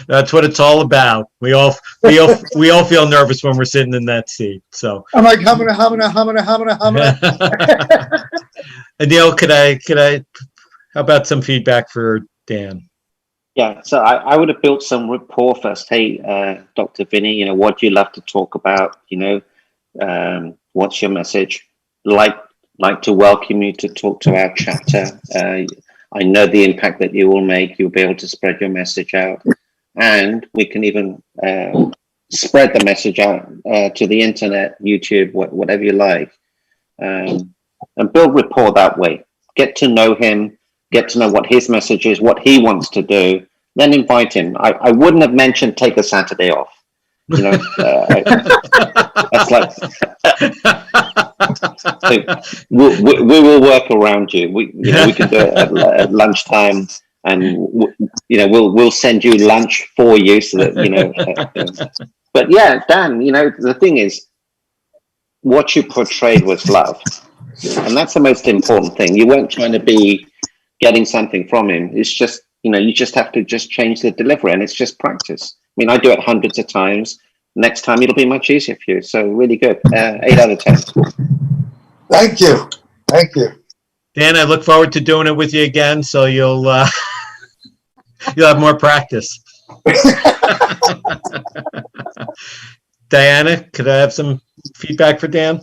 That's what it's all about. We all feel nervous when we're sitting in that seat. So I'm like humming. Anil, could I how about some feedback for Dan? Yeah, so I would have built some rapport first. Hey, Dr. Vinny, you know, what do you love to talk about? You know, what's your message? Like to welcome you to talk to our chapter. I know the impact that you will make. You'll be able to spread your message out. And we can even spread the message out to the internet, YouTube, whatever you like. And build rapport that way. Get to know him, get to know what his message is, what he wants to do, then invite him. I wouldn't have mentioned take a Saturday off. You know, that's like, we will work around you. We can do it at lunchtime, and you know, we'll send you lunch for you so that, you know. But yeah, Dan, you know, the thing is, what you portrayed was love, and that's the most important thing. You weren't trying to be getting something from him. It's just, you know, you just have to just change the delivery, and it's just practice. I mean, I do it hundreds of times. next time it'll be much easier for you. So really good. 8 out of 10. Thank you. Thank you. Dan, I look forward to doing it with you again, so you'll you'll have more practice. Diana, could I have some feedback for Dan?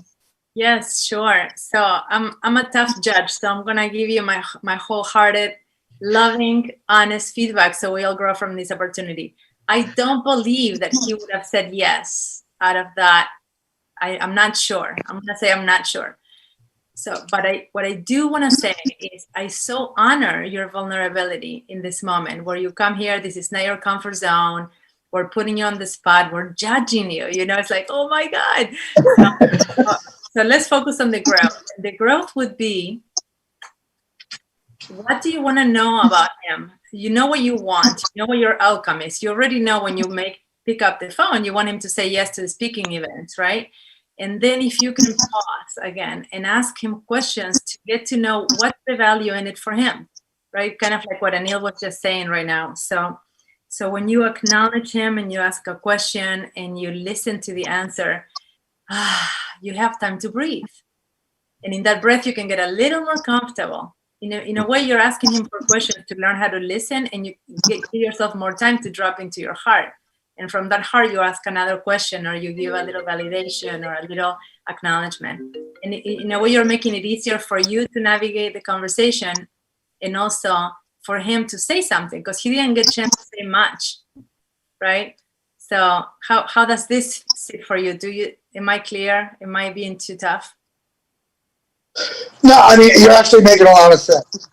Yes, sure. So I'm a tough judge, so I'm gonna give you my wholehearted, loving, honest feedback, so we all grow from this opportunity. I don't believe that he would have said yes out of that. I'm not sure. I'm gonna say I'm not sure. So, but what I do want to say is I so honor your vulnerability in this moment where you come here. This is not your comfort zone. We're putting you on the spot. We're judging you. You know, it's like, oh my God. So let's focus on the growth. The growth would be, what do you want to know about him? You know what you want. You know what your outcome is. You already know when you pick up the phone, you want him to say yes to the speaking events, right? And then if you can pause again and ask him questions to get to know what's the value in it for him, right? Kind of like what Anil was just saying right now. So when you acknowledge him and you ask a question and you listen to the answer, you have time to breathe. And in that breath, you can get a little more comfortable. In a way, you're asking him for questions to learn how to listen, and you give yourself more time to drop into your heart. And from that heart, you ask another question, or you give a little validation or a little acknowledgement. And in a way, you're making it easier for you to navigate the conversation, and also for him to say something, because he didn't get a chance to say much, right? So how does this sit for you? Am I clear? Am I being too tough? No, I mean, you're actually making a lot of sense.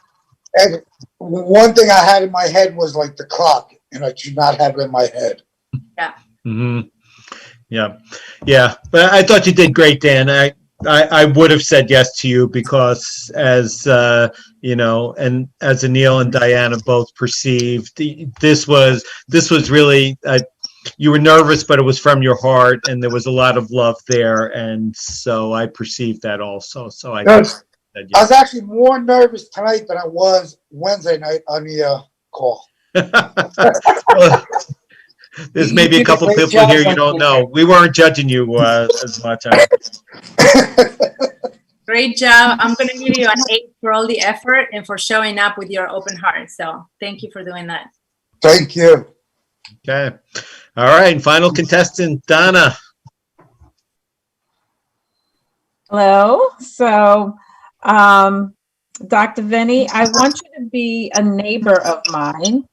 And one thing I had in my head was like the clock, and I should not have it in my head. Yeah. Mm-hmm. Yeah. But I thought you did great, Dan. I would have said yes to you because, as you know, and as Anil and Diana both perceived, this was really. You were nervous, but it was from your heart, and there was a lot of love there, and so I perceived that also. So I said yes. I was actually more nervous tonight than I was Wednesday night on the call. Well, there's maybe a couple people here you don't know. We weren't judging you as much. Great job. I'm going to give you an 8 for all the effort and for showing up with your open heart. So thank you for doing that. Thank you. Okay. All right. And final contestant, Donna. Hello. So, Dr. Vinny, I want you to be a neighbor of mine.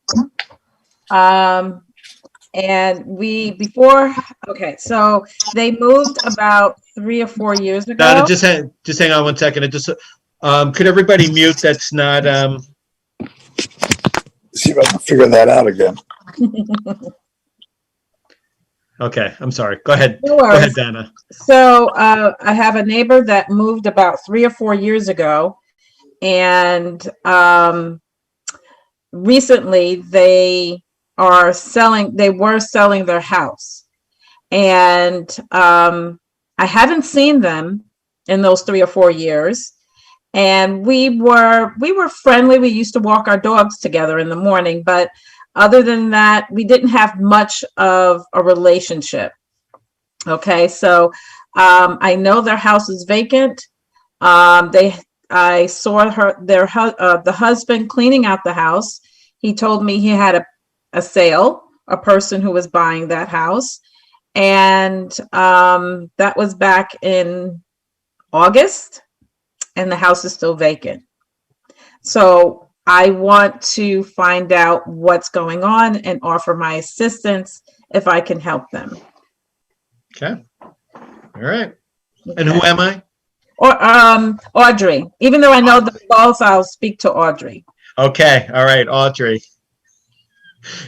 And so they moved about 3 or 4 years ago. Donna, just hang on 1 second. Could everybody mute? That's not. See if I can figure that out again. Okay, I'm sorry. Go ahead. No Go worries. ahead, Dana. So I have a neighbor that moved about 3 or 4 years ago, and recently they were selling their house, and I haven't seen them in those 3 or 4 years. And we were friendly. We used to walk our dogs together in the morning, but other than that, we didn't have much of a relationship. Okay, so I know their house is vacant. I saw the husband cleaning out the house. He told me he had a sale, a person who was buying that house, and that was back in August, and the house is still vacant. So I want to find out what's going on and offer my assistance if I can help them. Okay. All right. And who am I? Or Audrey. Even though I know the both, I'll speak to Audrey. Okay. All right, Audrey.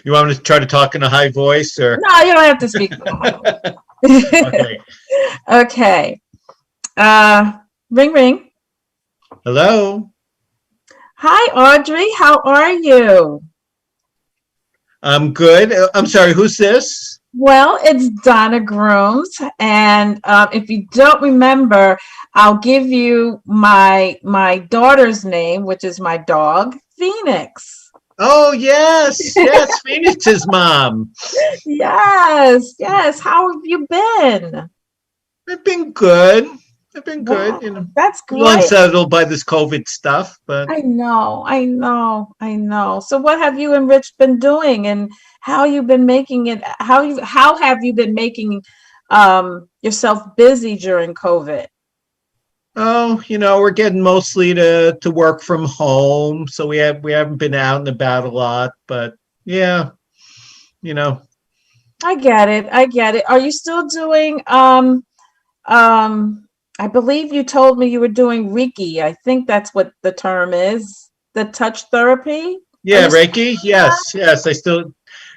You want me to try to talk in a high voice, or? No, you don't have to speak. Okay. Okay. Ring, ring. Hello. Hi, Audrey. How are you? I'm good. I'm sorry. Who's this? Well, it's Donna Grooms, and if you don't remember, I'll give you my daughter's name, which is my dog, Phoenix. Oh, yes. Yes. Phoenix's mom. Yes, yes. How have you been? I've been good. I've been good. Wow, You know, that's a little great. unsettled by this COVID stuff, but I know, I know, I know. So what have you and Rich been doing, and how you been making it, how have you been making yourself busy during COVID? oh, we're getting mostly to work from home, so we haven't been out and about a lot, but yeah, you know. I get it. I get it. Are you still doing I believe you told me you were doing Reiki. I think that's what the term is. The touch therapy? Are Yeah, you still Reiki. doing that? Yes, yes.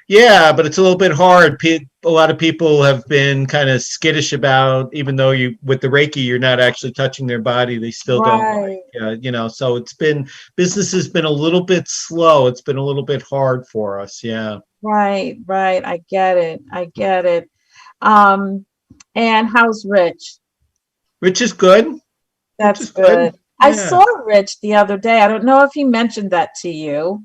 Yeah, but it's a little bit hard. A lot of people have been kind of skittish about, even though with the Reiki, you're not actually touching their body. They still don't Right, like, so business has been a little bit slow. It's been a little bit hard for us. Yeah. right, right. I get it. I get it. Um, and how's Rich? Which is good. Which That's is good. good. I Yeah. saw Rich the other day. I don't know if he mentioned that to you.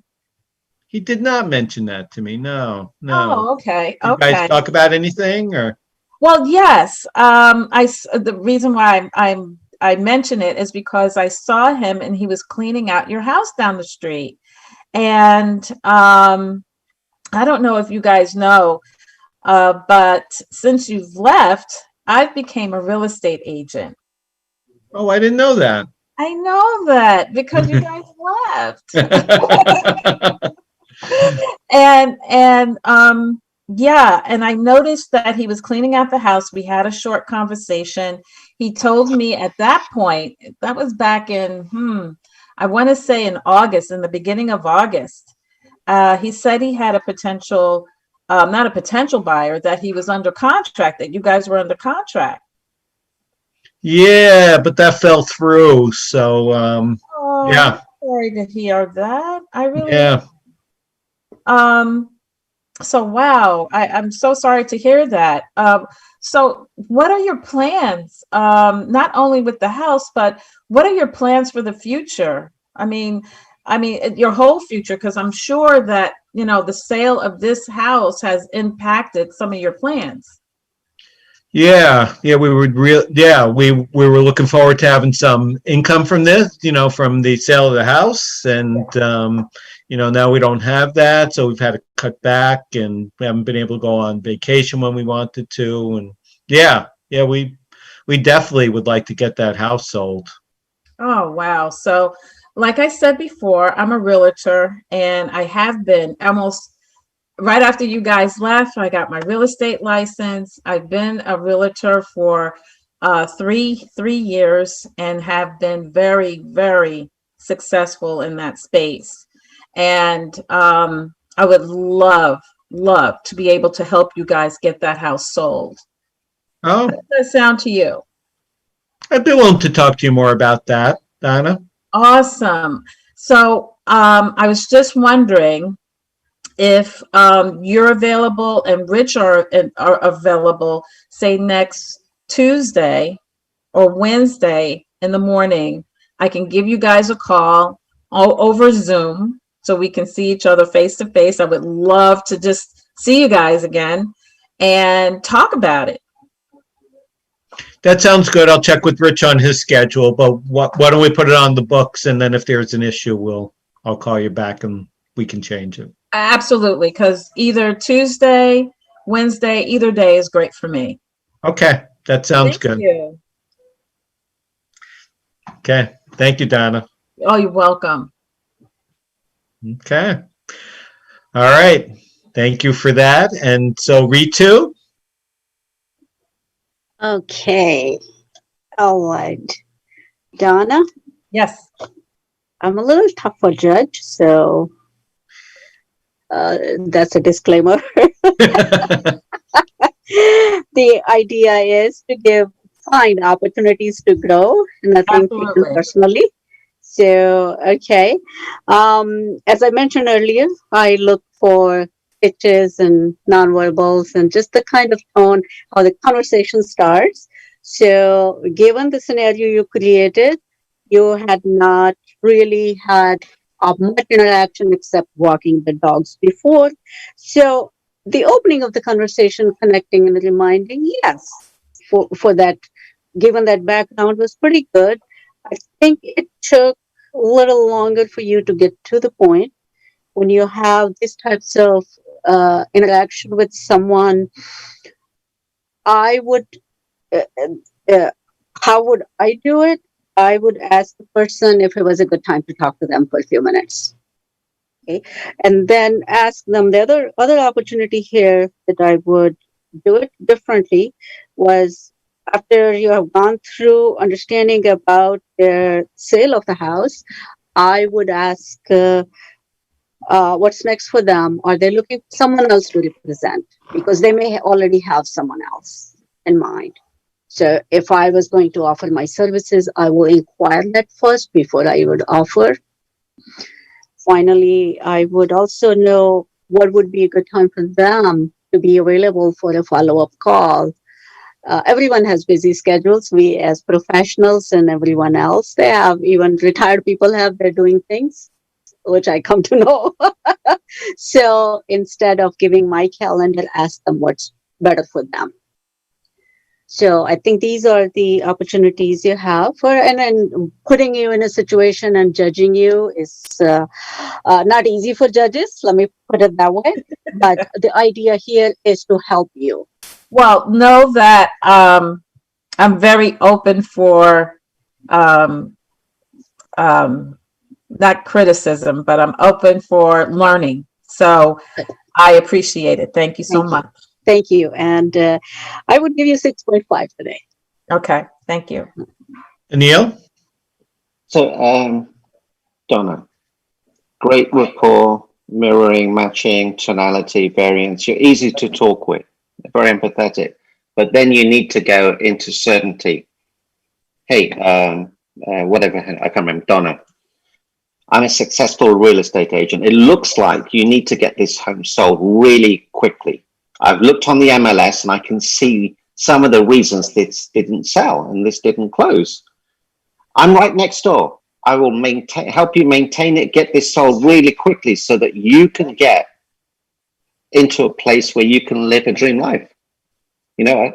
He did not mention that to me. No, no. Oh, okay, You guys okay. talk about anything or? Well, yes. The reason why I mention it is because I saw him and he was cleaning out your house down the street. And I don't know if you guys know, but since you've left, I've became a real estate agent. Oh, I didn't know that. I know that because you guys left. And yeah, and I noticed that he was cleaning out the house. We had a short conversation. He told me at that point, that was back in I want to say in August, in the beginning of August. He said he had a potential, not a potential buyer, that he was under contract, that you guys were under contract. Yeah, but that fell through. So, Oh, I'm yeah, sorry to hear that. I really am. yeah. So wow, I'm so sorry to hear that. So what are your plans? Not only with the house, but what are your plans for the future? I mean, your whole future, because I'm sure that, the sale of this house has impacted some of your plans. Yeah, we were looking forward to having some income from this, from the sale of the house, and now we don't have that, so we've had to cut back, and we haven't been able to go on vacation when we wanted to, and yeah, we definitely would like to get that house sold. Oh, wow. So, like I said before, I'm a realtor and I have been almost right after you guys left. I got my real estate license. I've been a realtor for 3 years and have been very, very successful in that space. And I would love to be able to help you guys get that house sold. Oh, How does that sound to you? I'd be willing to talk to you more about that, Donna. Awesome. So I was just wondering if you're available and Rich are available, say next Tuesday or Wednesday in the morning. I can give you guys a call over Zoom so we can see each other face to face. I would love to just see you guys again and talk about it. That sounds good. I'll check with Rich on his schedule, but why don't we put it on the books, and then if there's an issue, I'll call you back and we can change it. Absolutely, because either Tuesday, Wednesday, either day is great for me. Okay, that sounds good. Thank you. Okay, thank you, Donna. Oh, you're welcome. Okay. All right. Thank you for that. And so Ritu? Okay. All right. Donna, Yes. I'm a little tough for judge, so that's a disclaimer. The idea is to find opportunities to grow, nothing taken Absolutely. personally. So, okay. As I mentioned earlier, I look for pitches and nonverbals and just the kind of tone how the conversation starts. So, given the scenario you created, you had not really had much interaction except walking the dogs before. So the opening of the conversation, connecting and reminding, yes, for that, given that background was pretty good. I think it took a little longer for you to get to the point when you have these types of interaction with someone. I would, uh, how would I do it? I would ask the person if it was a good time to talk to them for a few minutes. Okay. And then ask them. The other opportunity here that I would do it differently was after you have gone through understanding about their sale of the house, I would ask what's next for them. Are they looking for someone else to represent? Because they may already have someone else in mind. So if I was going to offer my services, I will inquire that first before I would offer. Finally, I would also know what would be a good time for them to be available for a follow-up call. Everyone has busy schedules. We as professionals and everyone else, they have, even retired people have, they're doing things, which I come to know. So instead of giving my calendar, ask them what's better for them. So I think these are the opportunities you have for, and then putting you in a situation and judging you is not easy for judges. Let me put it that way. But the idea here is to help you. Well, know that I'm very open for not criticism, but I'm open for learning. So I appreciate it. Thank you so much. Thank you. And I would give you 6.5 today. Okay. Thank you. Anil? So, Donna, great rapport, mirroring, matching, tonality, variance. You're easy to talk with, very empathetic. But then you need to go into certainty. Hey, whatever, I can't remember, Donna. I'm a successful real estate agent. It looks like you need to get this home sold really quickly. I've looked on the MLS and I can see some of the reasons this didn't sell and this didn't close. I'm right next door. I will help you maintain it, get this sold really quickly so that you can get into a place where you can live a dream life. You know,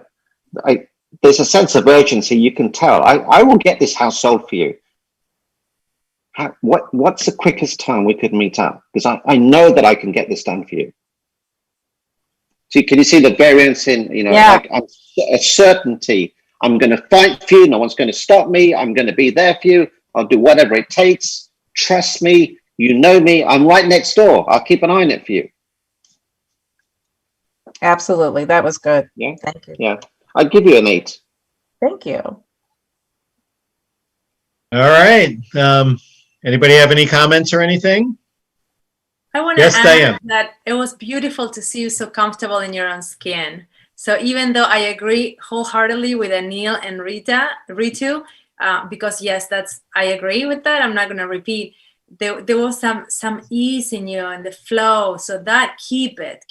there's a sense of urgency. You can tell. I will get this house sold for you. What's the quickest time we could meet up? Because I know that I can get this done for you. So can you see the variance in, you know, like a certainty? I'm going to fight for you. No one's going to stop me. I'm going to be there for you. I'll do whatever it takes. Trust me. You know me. I'm right next door. I'll keep an eye on it for you. Absolutely. That was good. Yeah. Thank you. Yeah. I'd give you an 8. Thank you. All right. Anybody have any comments or anything? I want to Yes, add Diane. that it was beautiful to see you so comfortable in your own skin. So even though I agree wholeheartedly with Anil and Ritu, because yes, I agree with that. I'm not going to repeat. There was some ease in you and the flow. So that keep it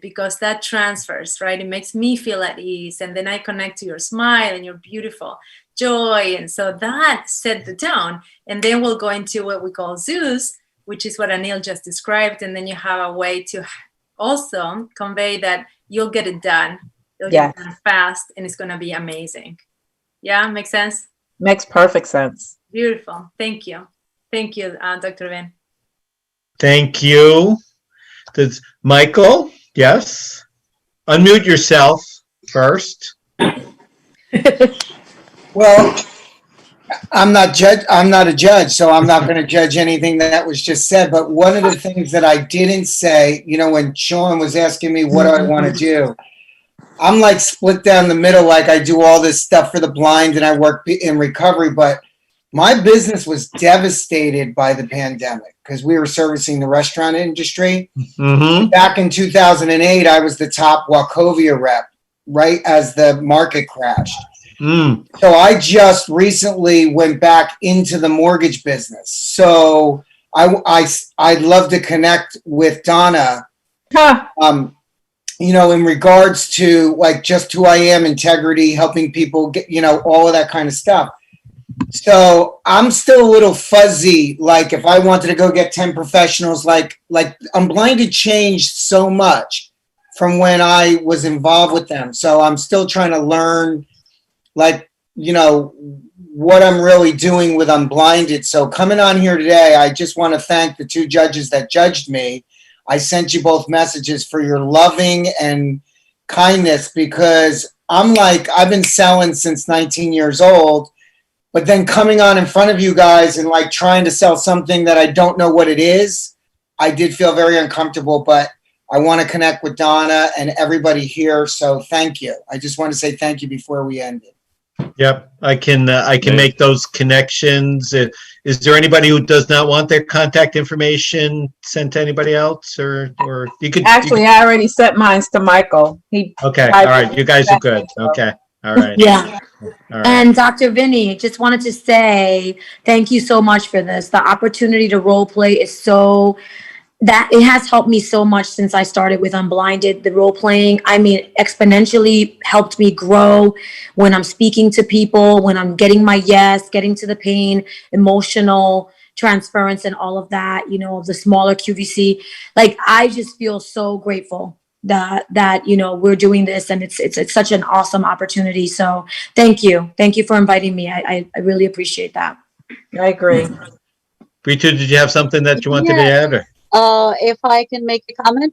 because that transfers, right? It makes me feel at ease. And then I connect to your smile and your beautiful joy. And so that set the tone. And then we'll go into what we call Zeus, which is what Anil just described. And then you have a way to also convey that you'll get it done. You'll get it done fast and it's going to be amazing. Yeah, makes sense? Makes perfect sense. Beautiful. Thank you. Thank you, Dr. Vin. Thank you. Michael, yes. Unmute yourself first. Well, I'm not a judge, so I'm not going to judge anything that was just said. But one of the things that I didn't say, you know, when Sean was asking me what do I want to do, I'm like split down the middle. Like I do all this stuff for the blind and I work in recovery, but my business was devastated by the pandemic because we were servicing the restaurant industry. Mm-hmm. Back in 2008, I was the top Wachovia rep, right as the market crashed. Mm. So I just recently went back into the mortgage business. So I'd love to connect with Donna, you know, in regards to like just who I am, integrity, helping people get, you know, all of that kind of stuff. So I'm still a little fuzzy. Like if I wanted to go get 10 professionals, like Unblinded changed so much from when I was involved with them. So I'm still trying to learn, like, you know, what I'm really doing with Unblinded. So coming on here today, I just want to thank the two judges that judged me. I sent you both messages for your loving and kindness, because I'm like, I've been selling since 19 years old. But then coming on in front of you guys and like trying to sell something that I don't know what it is, I did feel very uncomfortable, but I want to connect with Donna and everybody here. So thank you. I just want to say thank you before we end it. Yep, I can make those connections. Is there anybody who does not want their contact information sent to anybody else, or you could Actually, I already sent mine to Michael. Okay, all right, you guys are good. Okay, all right. Yeah. All right. And Dr. Vinny, just wanted to say thank you so much for this. The opportunity to role play is so, that it has helped me so much since I started with Unblinded. The role playing, I mean, exponentially helped me grow when I'm speaking to people, when I'm getting my yes, getting to the pain, emotional transference and all of that, you know, the smaller QVC. Like, I just feel so grateful that you know, we're doing this, and it's such an awesome opportunity. So thank you for inviting me. I really appreciate that. I agree. Rita, did you have something that you wanted to add? Or? If I can make a comment.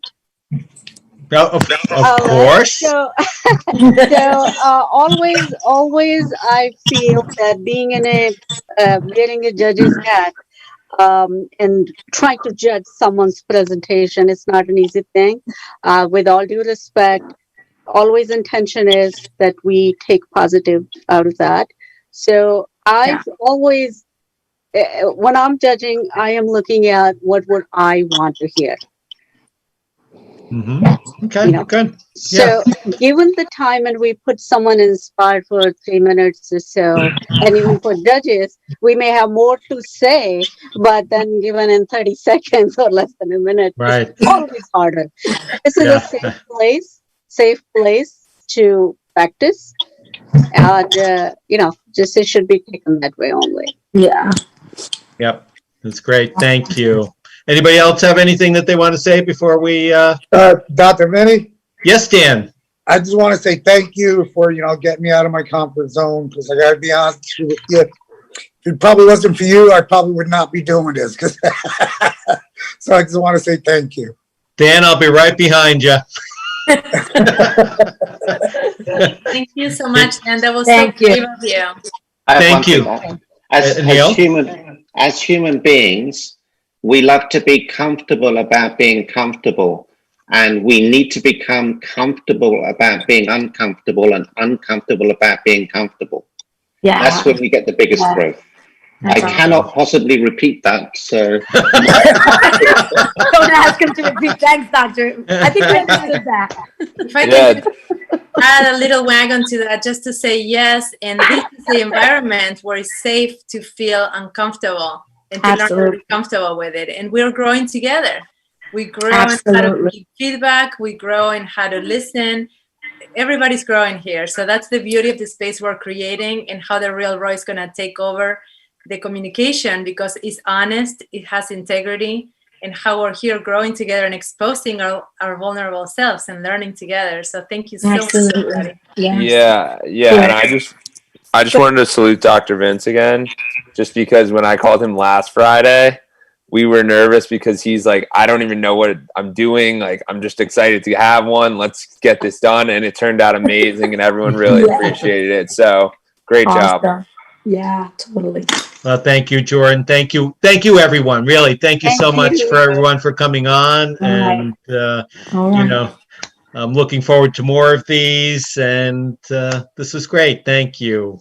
Of All course. Right. Always I feel that being in wearing a judge's hat, and trying to judge someone's presentation is not an easy thing. With all due respect, always intention is that we take positive out of that. So I've always, when I'm judging, I am looking at what would I want to hear. Mm-hmm. Okay, good. So given the time, and we put someone inspired for 3 minutes or so, and even for judges, we may have more to say, but then given in 30 seconds or less than a minute, right, it's always harder. This is a safe place to practice. And, you know, just it should be taken that way only. Yeah. Yep, that's great. Thank you. Anybody else have anything that they want to say before we? Dr. Vinny? Yes, Dan. I just want to say thank you for, you know, getting me out of my comfort zone, because I got to be honest with you. If it probably wasn't for you, I probably would not be doing this. So I just want to say thank you. Dan, I'll be right behind you. Thank you so much, Dan. That was so brave of you. Thank you. As human beings, we love to be comfortable about being comfortable, and we need to become comfortable about being uncomfortable, and uncomfortable about being comfortable. Yeah, that's when we get the biggest growth. I cannot possibly repeat that, so don't ask him to repeat. Thanks, Doctor. I think we understood that. If I can add a little wagon to that, just to say yes, and this is the environment where it's safe to feel uncomfortable and to learn to be comfortable with it. And we're growing together. We grow in how to give feedback. We grow in how to listen. Everybody's growing here. So that's the beauty of the space we're creating, and how the Real Raw is going to take over the communication, because it's honest, it has integrity, and how we're here growing together and exposing our vulnerable selves and learning together. So thank you so much, everybody. Yeah. And I just wanted to salute Dr. Vince again, just because when I called him last Friday, we were nervous because he's like, I don't even know what I'm doing. Like, I'm just excited to have one. Let's get this done. And it turned out amazing, and everyone really appreciated it. So great job. Yeah, totally. Well, thank you, Jordan. Thank you, everyone. Really, thank you so much for everyone for coming on. And you know, I'm looking forward to more of these. And this was great. Thank you.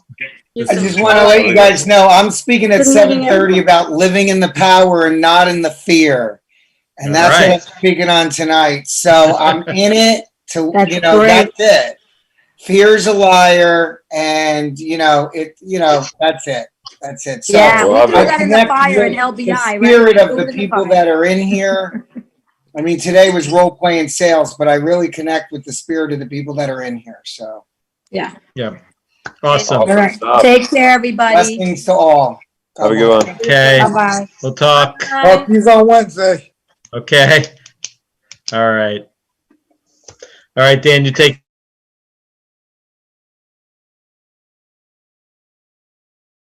I just want to let you guys know I'm speaking at 7:30 about living in the power and not in the fear, and that's what I'm speaking on tonight. So I'm in it to, you know, that's it. Fear's a liar, and you know it. You know, that's it. That's it. So yeah, we do I that in the fire in LBI, the spirit of the people that are in here. I mean, today was role playing sales, but I really connect with the spirit of the people that are in here. So yeah. Awesome. All right. stuff. Take care, everybody. Blessings to all. Have a good one. Okay, Bye-bye. we'll talk. Talk to you on Wednesday. Okay. All right. All right, Dan, you take